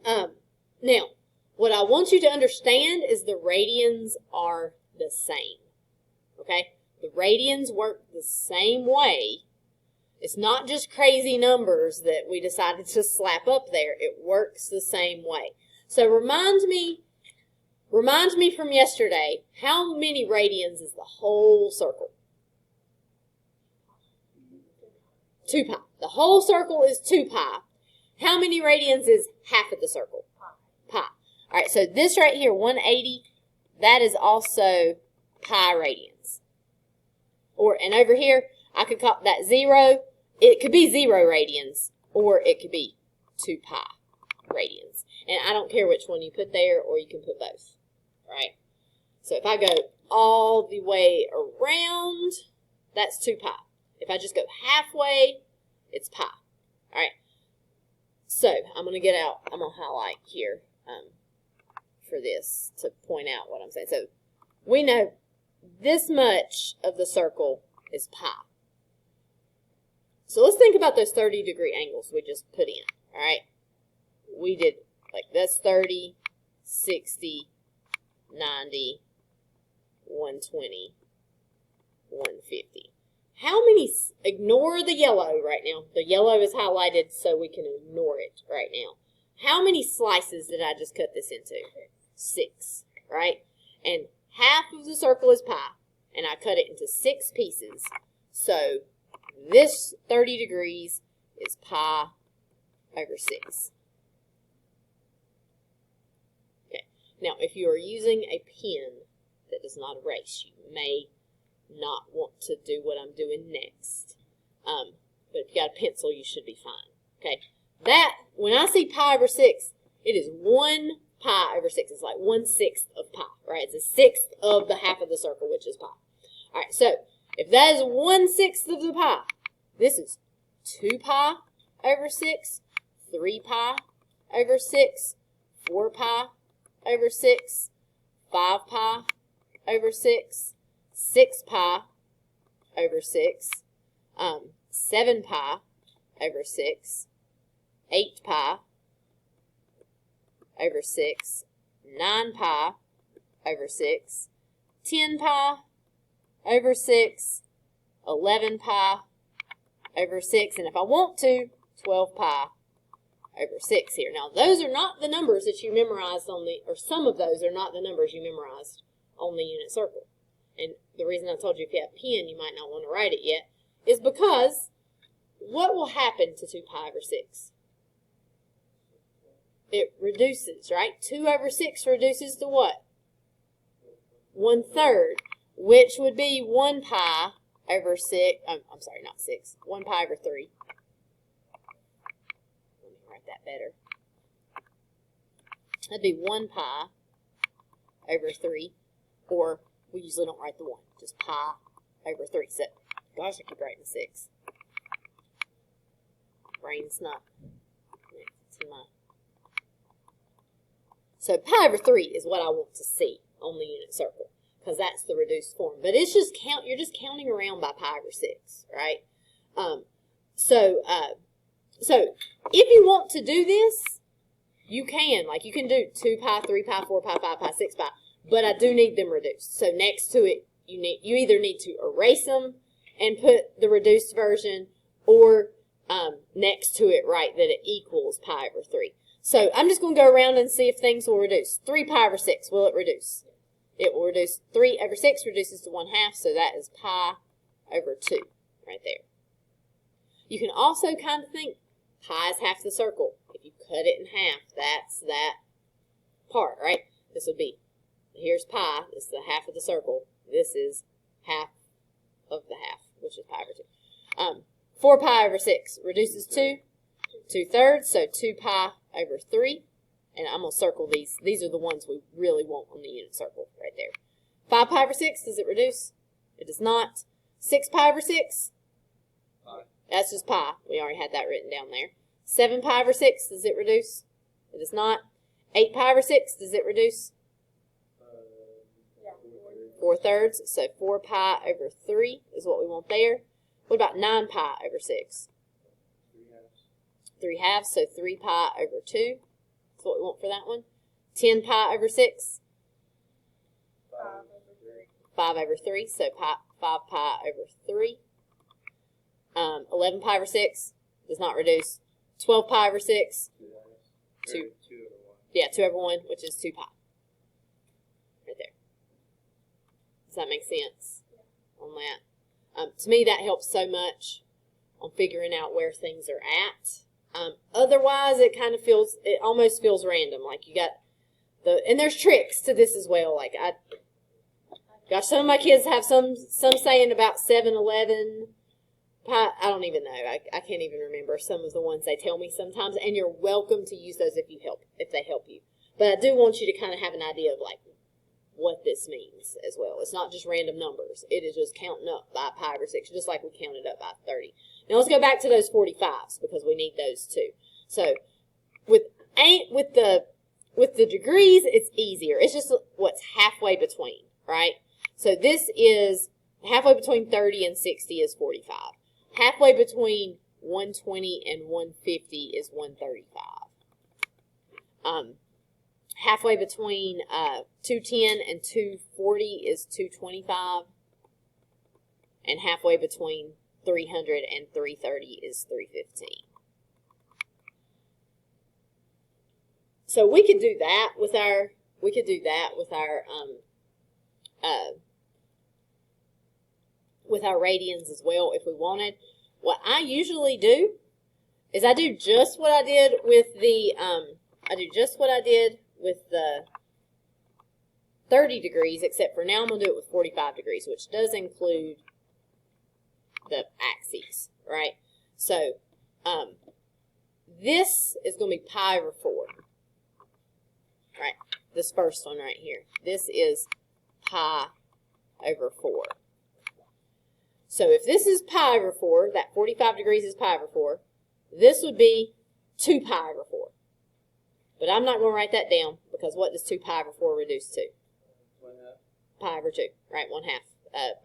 around. Now, what I want you to understand is the radians are the same. Okay? The radians work the same way. It's not just crazy numbers that we decided to slap up there. It works the same way. So remind me from yesterday, how many radians is the whole circle? 2 pi. The whole circle is 2 pi. How many radians is half of the circle? Pi. All right, so this right here, 180, that is also pi radians. And over here, I could call that 0. It could be 0 radians, or it could be 2 pi radians. And I don't care which one you put there, or you can put both, right? So if I go all the way around, that's 2 pi. If I just go halfway, it's pi. All right. So I'm going to highlight here for this to point out what I'm saying. So we know this much of the circle is pi. So let's think about those 30-degree angles we just put in, all right? We did, like, that's 30, 60, 90, 120, 150. How many, ignore the yellow right now. The yellow is highlighted so we can ignore it right now. How many slices did I just cut this into? 6, right? And half of the circle is pi, and I cut it into 6 pieces. So this 30 degrees is pi over 6. Okay. Now, if you are using a pen that does not erase, you may not want to do what I'm doing next. But if you got a pencil, you should be fine. Okay. That, when I see pi over 6, it is 1 pi over 6. It's like 1/6 of pi, right? It's a 1/6 of the half of the circle, which is pi. All right, so if that is 1/6 of the pi, this is 2 pi over 6, 3 pi over 6, 4 pi over 6, 5 pi over 6, 6 pi over 6, 7 pi over 6, 8 pi over 6, 9 pi over 6, 10 pi over 6, 11 pi over 6, and if I want to, 12 pi over 6 here. Now, those are not the numbers that you memorized on the, or some of those are not the numbers you memorized on the unit circle. And the reason I told you if you have a pen, you might not want to write it yet, is because what will happen to 2 pi over 6? It reduces, right? 2 over 6 reduces to what? 1/3, which would be 1 pi over 6. I'm sorry, not 6. 1 pi over 3. Let me write that better. That'd be 1 pi over 3, or we usually don't write the 1, just pi over 3. So, gosh, I keep writing 6. Brain's not to my. So pi over 3 is what I want to see on the unit circle, because that's the reduced form. But it's just you're just counting around by pi over 6, right? So if you want to do this, you can. Like, you can do 2 pi, 3 pi, 4 pi, 5 pi, 6 pi. But I do need them reduced. So next to it, you either need to erase them and put the reduced version, or next to it write that it equals pi over 3. So I'm just going to go around and see if things will reduce. 3 pi over 6, will it reduce? It will reduce. 3 over 6 reduces to 1/2, so that is pi over 2 right there. You can also kind of think pi is half the circle. If you cut it in half, that's that part, right? This would be, here's pi, this is the half of the circle. This is half of the half, which is pi over 2. 4 pi over 6 reduces to 2/3, so 2 pi over 3. And I'm going to circle these. These are the ones we really want on the unit circle right there. 5 pi over 6, does it reduce? It does not. 6 pi over 6? Pi. That's just pi. We already had that written down there. 7 pi over 6, does it reduce? It does not. 8 pi over 6, does it reduce? 4/3, so 4 pi over 3 is what we want there. What about 9 pi over 6? 3/2, so 3 pi over 2. That's what we want for that one. 10 pi over 6? 5 over 3, so 5 pi over 3. 11 pi over 6 does not reduce. 12 pi over 6? 2. Yeah, 2 over 1, which is 2 pi. Right there. Does that make sense on that? To me, that helps so much on figuring out where things are at. Otherwise, it almost feels random. Like you got and there's tricks to this as well. Like gosh, some of my kids have some saying about 7-Eleven. I don't even know. I can't even remember some of the ones they tell me sometimes. And you're welcome to use those if they help you. But I do want you to kind of have an idea of like what this means as well. It's not just random numbers. It is just counting up by pi over 6, just like we counted up by 30. Now let's go back to those 45s because we need those too. So with the degrees, it's easier. It's just what's halfway between, right? So this is halfway between 30 and 60 is 45. Halfway between 120 and 150 is 135. Halfway between 210 and 240 is 225. And halfway between 300 and 330 is 315. So we could do that with our radians as well if we wanted. What I usually do is I do just what I did with the 30 degrees, except for now I'm going to do it with 45 degrees, which does include the axes, right? So this is going to be pi over 4, right? This first one right here. This is pi over 4. So if this is pi over 4, that 45 degrees is pi over 4, this would be 2 pi over 4. But I'm not going to write that down because what does 2 pi over 4 reduce to? 1/2. Pi over 2, right? 1/2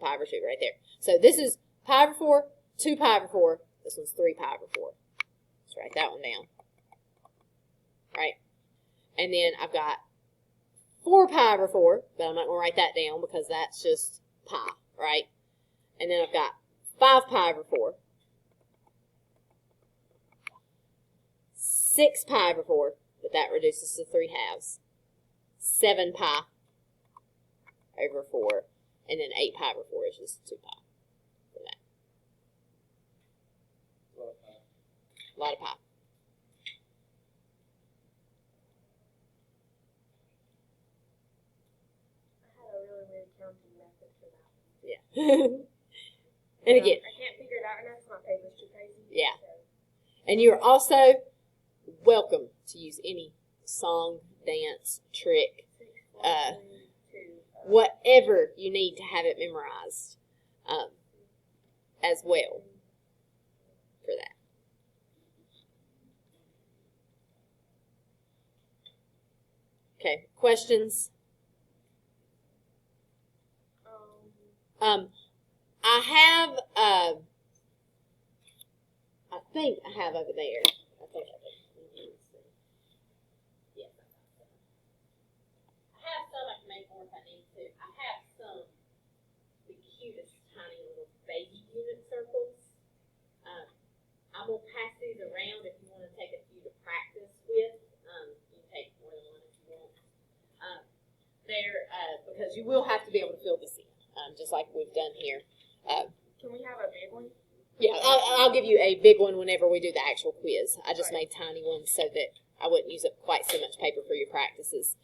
pi over 2 right there. So this is pi over 4, 2 pi over 4. This one's 3 pi over 4. Let's write that one down. Right? And then I've got 4 pi over 4, but I'm not going to write that down because that's just pi, right? And then I've got 5 pi over 4, 6 pi over 4, but that reduces to 3/2, 7 pi over 4, and then 8 pi over 4 is just 2 pi for that. A lot of pi. I had a really weird counting method for that. Yeah. And again, I can't figure it out right now because my paper's too crazy. Yeah. So. and you're also welcome to use any song, dance, trick, whatever you need to have it memorized as well for that. Okay, questions? I have, I think I have over there. I think I do. Yes, I have some. I can make more if I need to. I have some, the cutest tiny little baby unit circles. I'm going to pass these around if you want to take a few to practice with. You can take more than one if you want. Because you will have to be able to fill this in, just like we've done here. Can we have a big one? Yeah, I'll give you a big one whenever we do the actual quiz. I just made tiny ones so that I wouldn't use up quite so much paper for your practices.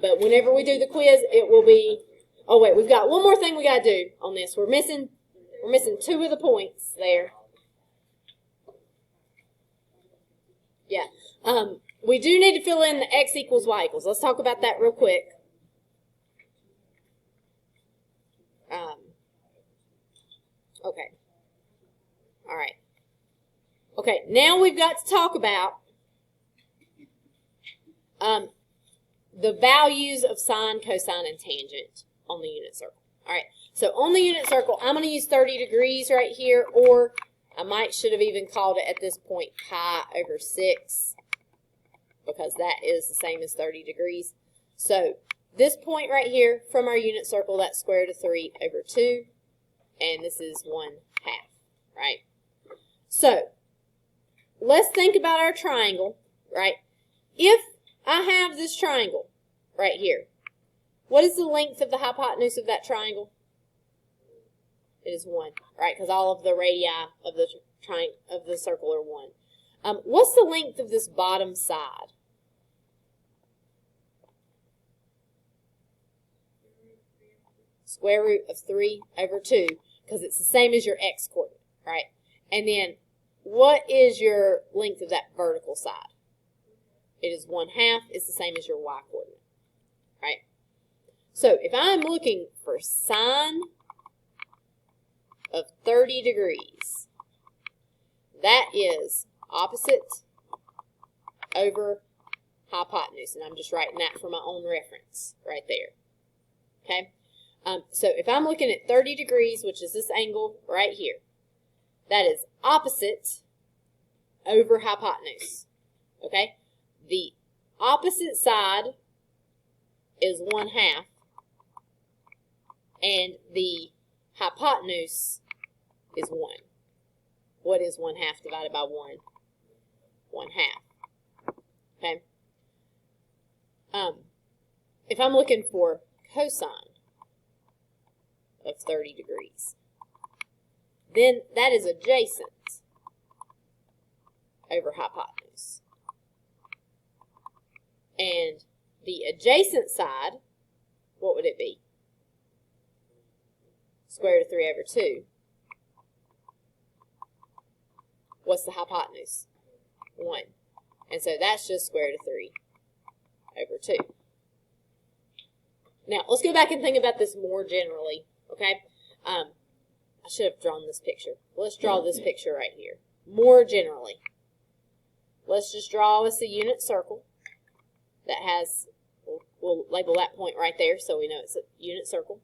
But whenever we do the quiz, it will be. Oh wait, we've got one more thing we got to do on this. We're missing 2 of the points there. Yeah. We do need to fill in the x equals y equals. Let's talk about that real quick. Okay. All right. Okay, now we've got to talk about the values of sine, cosine, and tangent on the unit circle. All right, so on the unit circle, I'm going to use 30 degrees right here, or I should have even called it at this point pi over 6, because that is the same as 30 degrees. So this point right here from our unit circle, that's square root of 3 over 2, and this is 1/2, right? So let's think about our triangle, right? If I have this triangle right here, what is the length of the hypotenuse of that triangle? It is 1, right? Because all of the radii of the circle are 1. What's the length of this bottom side? Square root of 3 over 2, because it's the same as your x coordinate, right? And then, what is your length of that vertical side? It is 1/2. It's the same as your y coordinate, right? So, if I'm looking for sine of 30 degrees, that is opposite over hypotenuse. And I'm just writing that for my own reference right there, okay? So if I'm looking at 30 degrees, which is this angle right here, that is opposite over hypotenuse, okay? The opposite side is 1/2, and the hypotenuse is 1. What is 1/2 divided by 1? 1/2, okay? If I'm looking for cosine of 30 degrees, then that is adjacent over hypotenuse. And the adjacent side, what would it be? Square root of 3 over 2. What's the hypotenuse? 1. And so that's just square root of 3 over 2. Now, let's go back and think about this more generally, okay? I should have drawn this picture. Let's draw this picture right here. More generally, let's just draw us a unit circle that has, we'll label that point right there so we know it's a unit circle.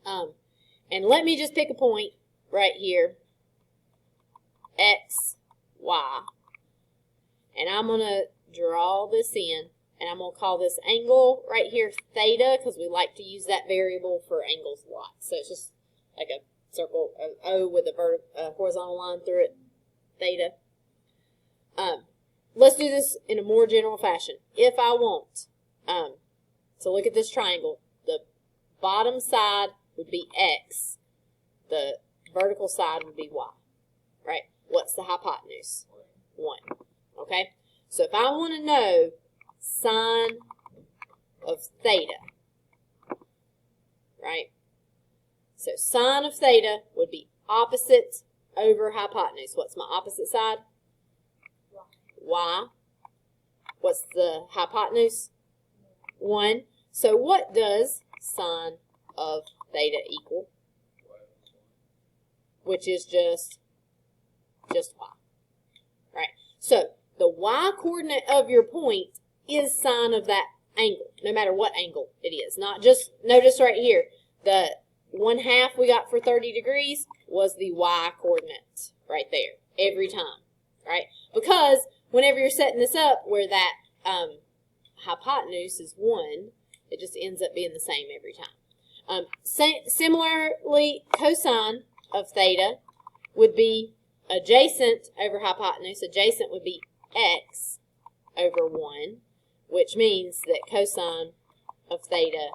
And let me just pick a point right here, X, Y, and I'm going to draw this in, and I'm going to call this angle right here theta, because we like to use that variable for angles a lot. So it's just like a circle, an O with a horizontal line through it, theta. Let's do this in a more general fashion. If I want, so look at this triangle. The bottom side would be X. The vertical side would be Y, right? What's the hypotenuse? 1. Okay? So if I want to know sine of theta, right? So sine of theta would be opposite over hypotenuse. What's my opposite side? Y. What's the hypotenuse? 1. So what does sine of theta equal? Which is just Y. Right? So the y coordinate of your point is sine of that angle, no matter what angle it is. Not just, notice right here, the 1/2 we got for 30 degrees was the y coordinate right there, every time, right? Because whenever you're setting this up where that hypotenuse is 1, it just ends up being the same every time. Similarly, cosine of theta would be adjacent over hypotenuse. Adjacent would be x over 1, which means that cosine of theta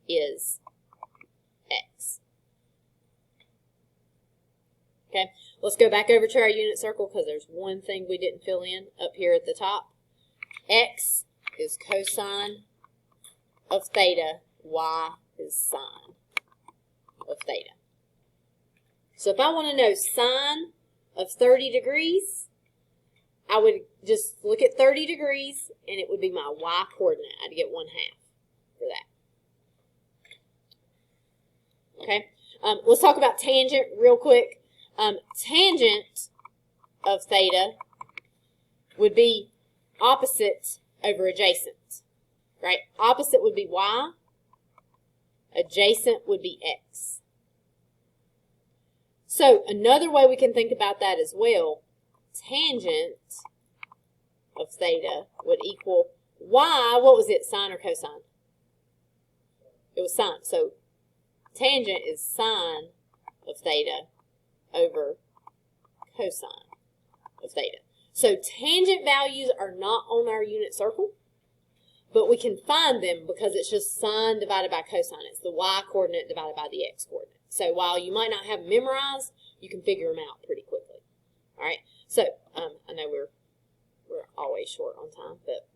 is x. Okay, let's go back over to our unit circle because there's one thing we didn't fill in up here at the top. X is cosine of theta, y is sine of theta. So if I want to know sine of 30 degrees, I would just look at 30 degrees and it would be my y coordinate. I'd get 1/2 for that. Okay, let's talk about tangent real quick. Tangent of theta would be opposite over adjacent, right? Opposite would be y, adjacent would be x. So another way we can think about that as well, tangent of theta would equal y, what was it, sine or cosine? It was sine. So tangent is sine of theta over cosine of theta. So tangent values are not on our unit circle, but we can find them because it's just sine divided by cosine. It's the y coordinate divided by the x coordinate. So while you might not have them memorized, you can figure them out pretty quickly. All right. So, I know we're always short on time, but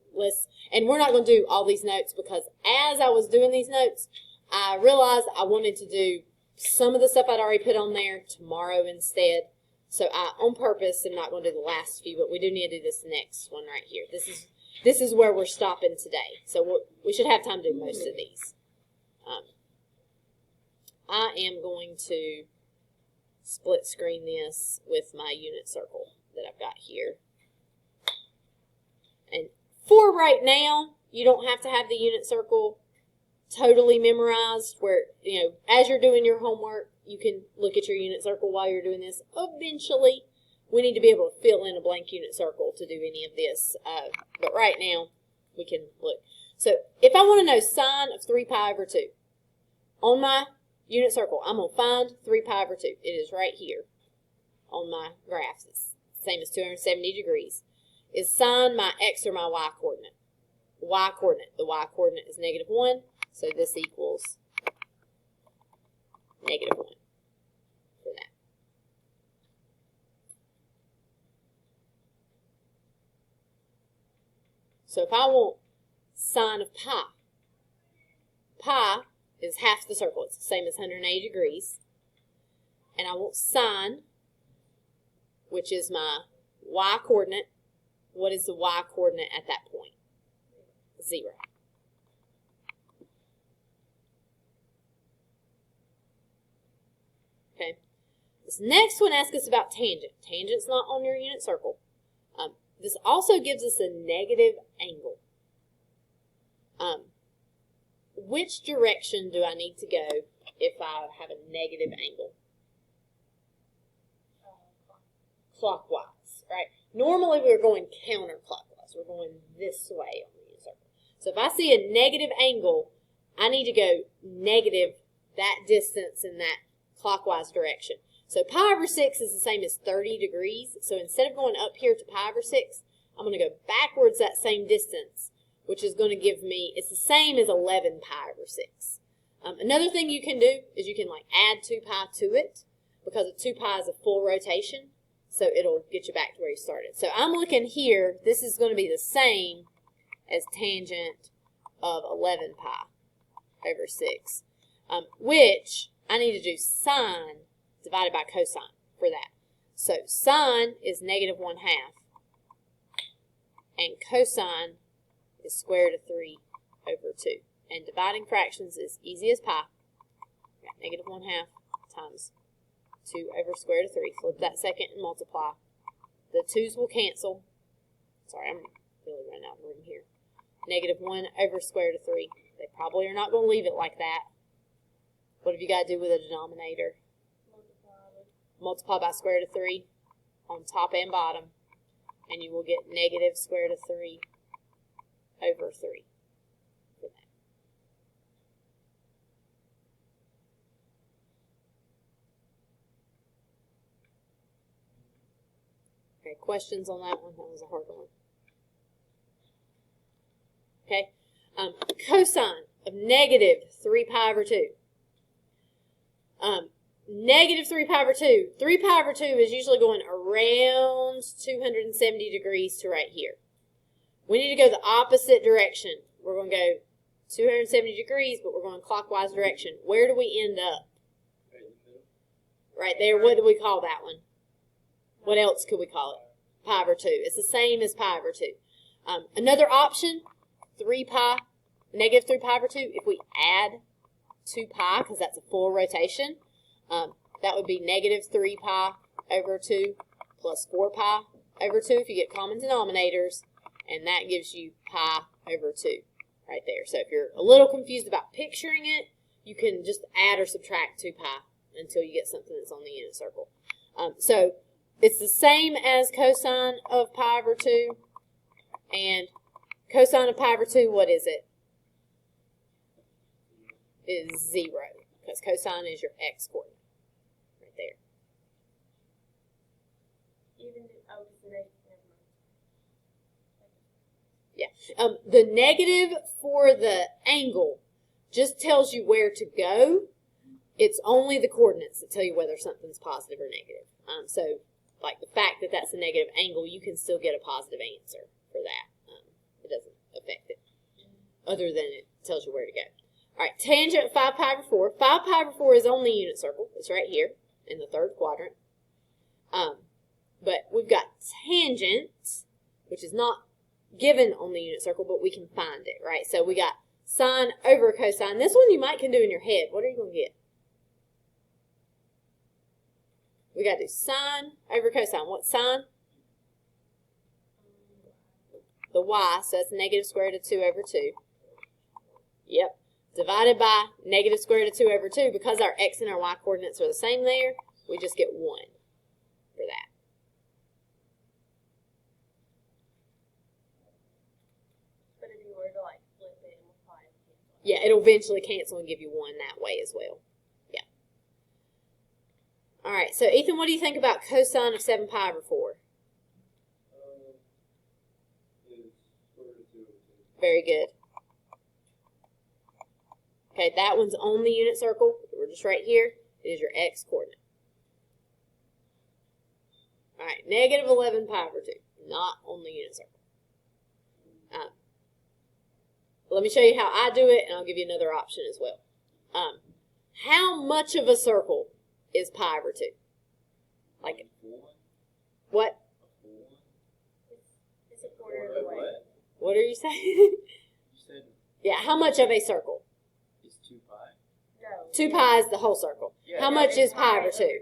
and we're not going to do all these notes because as I was doing these notes, I realized I wanted to do some of the stuff I'd already put on there tomorrow instead. So I, on purpose, am not going to do the last few, but we do need to do this next one right here. This is where we're stopping today. So we should have time to do most of these. I am going to split screen this with my unit circle that I've got here. And for right now, you don't have to have the unit circle totally memorized where, you know, as you're doing your homework, you can look at your unit circle while you're doing this. Eventually, we need to be able to fill in a blank unit circle to do any of this. But right now, we can look. So if I want to know sine of 3 pi over 2, on my unit circle, I'm going to find 3 pi over 2. It is right here on my graphs. It's the same as 270 degrees. Is sine my x or my y coordinate? Y coordinate. The y coordinate is -1, so this equals -1 for that. So if I want sine of pi, pi is half the circle. It's the same as 180 degrees. And I want sine, which is my y coordinate. What is the y coordinate at that point? 0. Okay. This next one asks us about tangent. Tangent's not on your unit circle. This also gives us a negative angle. Which direction do I need to go if I have a negative angle? Clockwise, right? Normally we're going counterclockwise. We're going this way on the unit circle. So if I see a negative angle, I need to go negative that distance in that clockwise direction. So pi over 6 is the same as 30 degrees. So instead of going up here to pi over 6, I'm going to go backwards that same distance, which is going to give me, it's the same as 11 pi over 6. Another thing you can do is you can like add 2 pi to it because 2 pi is a full rotation. So it'll get you back to where you started. So I'm looking here, this is going to be the same as tangent of 11 pi over 6, which I need to do sine divided by cosine for that. So sine is -1/2, and cosine is square root of 3 over 2. And dividing fractions is easy as pie. Got -1/2 times 2 over square root of 3. Flip that second and multiply. The 2's will cancel. Sorry, I'm really running out of room here. -1 over square root of 3. They probably are not going to leave it like that. What have you got to do with a denominator? Multiply by square root of 3 on top and bottom, and you will get negative square root of 3 over 3 for that. Okay, questions on that one? That was a hard one. Okay, cosine of -3 pi over 2. -3 pi over 2. 3 pi over 2 is usually going around 270 degrees to right here. We need to go the opposite direction. We're going to go 270 degrees, but we're going clockwise direction. Where do we end up? Right there. What do we call that one? What else could we call it? Pi over 2. It's the same as pi over 2. Another option, -3 pi over 2. If we add 2 pi, because that's a full rotation, that would be -3 pi over 2 plus 4 pi over 2 if you get common denominators, and that gives you pi over 2 right there. So if you're a little confused about picturing it, you can just add or subtract 2 pi until you get something that's on the unit circle. So it's the same as cosine of pi over 2, and cosine of pi over 2, what is it? Is 0, because cosine is your x coordinate right there. Yeah. The negative for the angle just tells you where to go. It's only the coordinates that tell you whether something's positive or negative. So like the fact that that's a negative angle, you can still get a positive answer for that. It doesn't affect it, other than it tells you where to go. All right, tangent 5 pi over 4. 5 pi over 4 is on the unit circle. It's right here in the third quadrant. But we've got tangent, which is not given on the unit circle, but we can find it, right? So we got sine over cosine. This one you might can do in your head. What are you going to get? We got to do sine over cosine. What's sine? The y, so that's negative square root of 2 over 2. Yep. Divided by negative square root of 2 over 2. Because our x and our y coordinates are the same there, we just get 1 for that. But if you were to like flip it and multiply it, yeah, it'll eventually cancel and give you 1 that way as well. Yeah. All right, so Ethan, what do you think about cosine of 7 pi over 4? Very good. Okay, that one's on the unit circle. We're just right here. It is your x coordinate. All right, negative 11 pi over 2. Not on the unit circle. Let me show you how I do it, and I'll give you another option as well. How much of a circle is pi over 2? Like, what? it's a quarter of the way. What are you saying? You said Yeah, how much of a circle? it's 2 pi? No. 2 pi is the whole circle. Yeah, How yeah, much is pi over 2?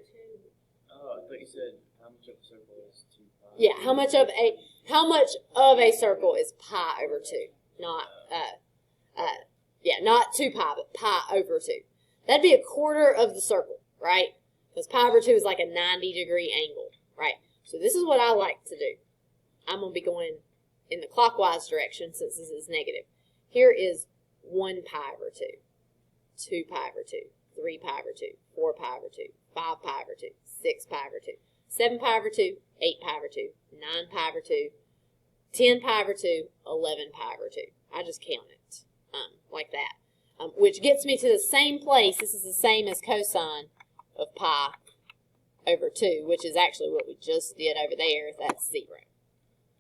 Oh, I thought you said how much of a circle is 2 pi? Yeah, how much of a circle is pi over 2? Not not 2 pi, but pi over 2. That'd be a quarter of the circle, right? Because pi over 2 is like a 90-degree angle, right? So this is what I like to do. I'm going to be going in the clockwise direction since this is negative. Here is 1 pi over 2, 2 pi over 2, 3 pi over 2, 4 pi over 2, 5 pi over 2, 6 pi over 2, 7 pi over 2, 8 pi over 2, 9 pi over 2, 10 pi over 2, 11 pi over 2. I just count it like that, which gets me to the same place. This is the same as cosine of pi over 2, which is actually what we just did over there. That's 0.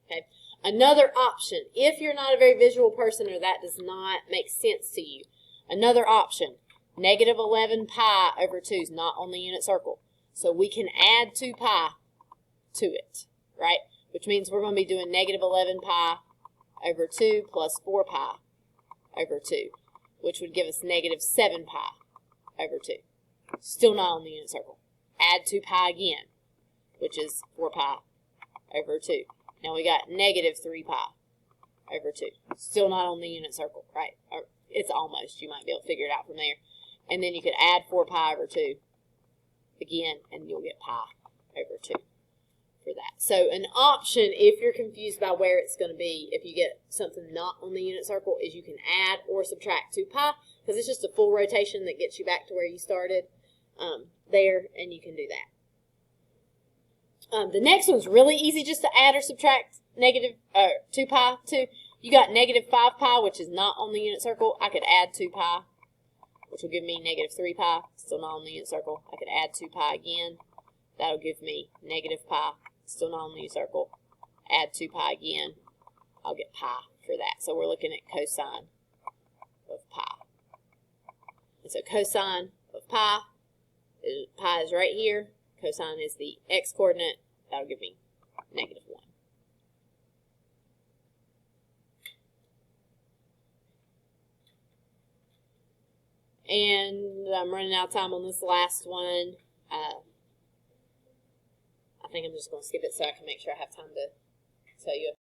Okay. Another option, if you're not a very visual person or that does not make sense to you, another option, negative 11 pi over 2 is not on the unit circle. So we can add 2 pi to it, right? Which means we're going to be doing negative 11 pi over 2 plus 4 pi over 2, which would give us negative 7 pi over 2. Still not on the unit circle. Add 2 pi again, which is 4 pi over 2. Now we got negative 3 pi over 2. Still not on the unit circle, right? Or it's almost. You might be able to figure it out from there. And then you could add 4 pi over 2 again, and you'll get pi over 2 for that. So an option, if you're confused by where it's going to be, if you get something not on the unit circle, is you can add or subtract 2 pi, because it's just a full rotation that gets you back to where you started there, and you can do that. The next one's really easy just to add or subtract negative 2 pi to. You got negative 5 pi, which is not on the unit circle. I could add 2 pi, which will give me negative 3 pi, still not on the unit circle. I could add 2 pi again. That'll give me negative pi, still not on the unit circle. Add 2 pi again. I'll get pi for that. So we're looking at cosine of pi. And so cosine of pi is right here. Cosine is the x-coordinate. That'll give me negative 1. And I'm running out of time on this last one. I think I'm just going to skip it so I can make sure I have time to tell you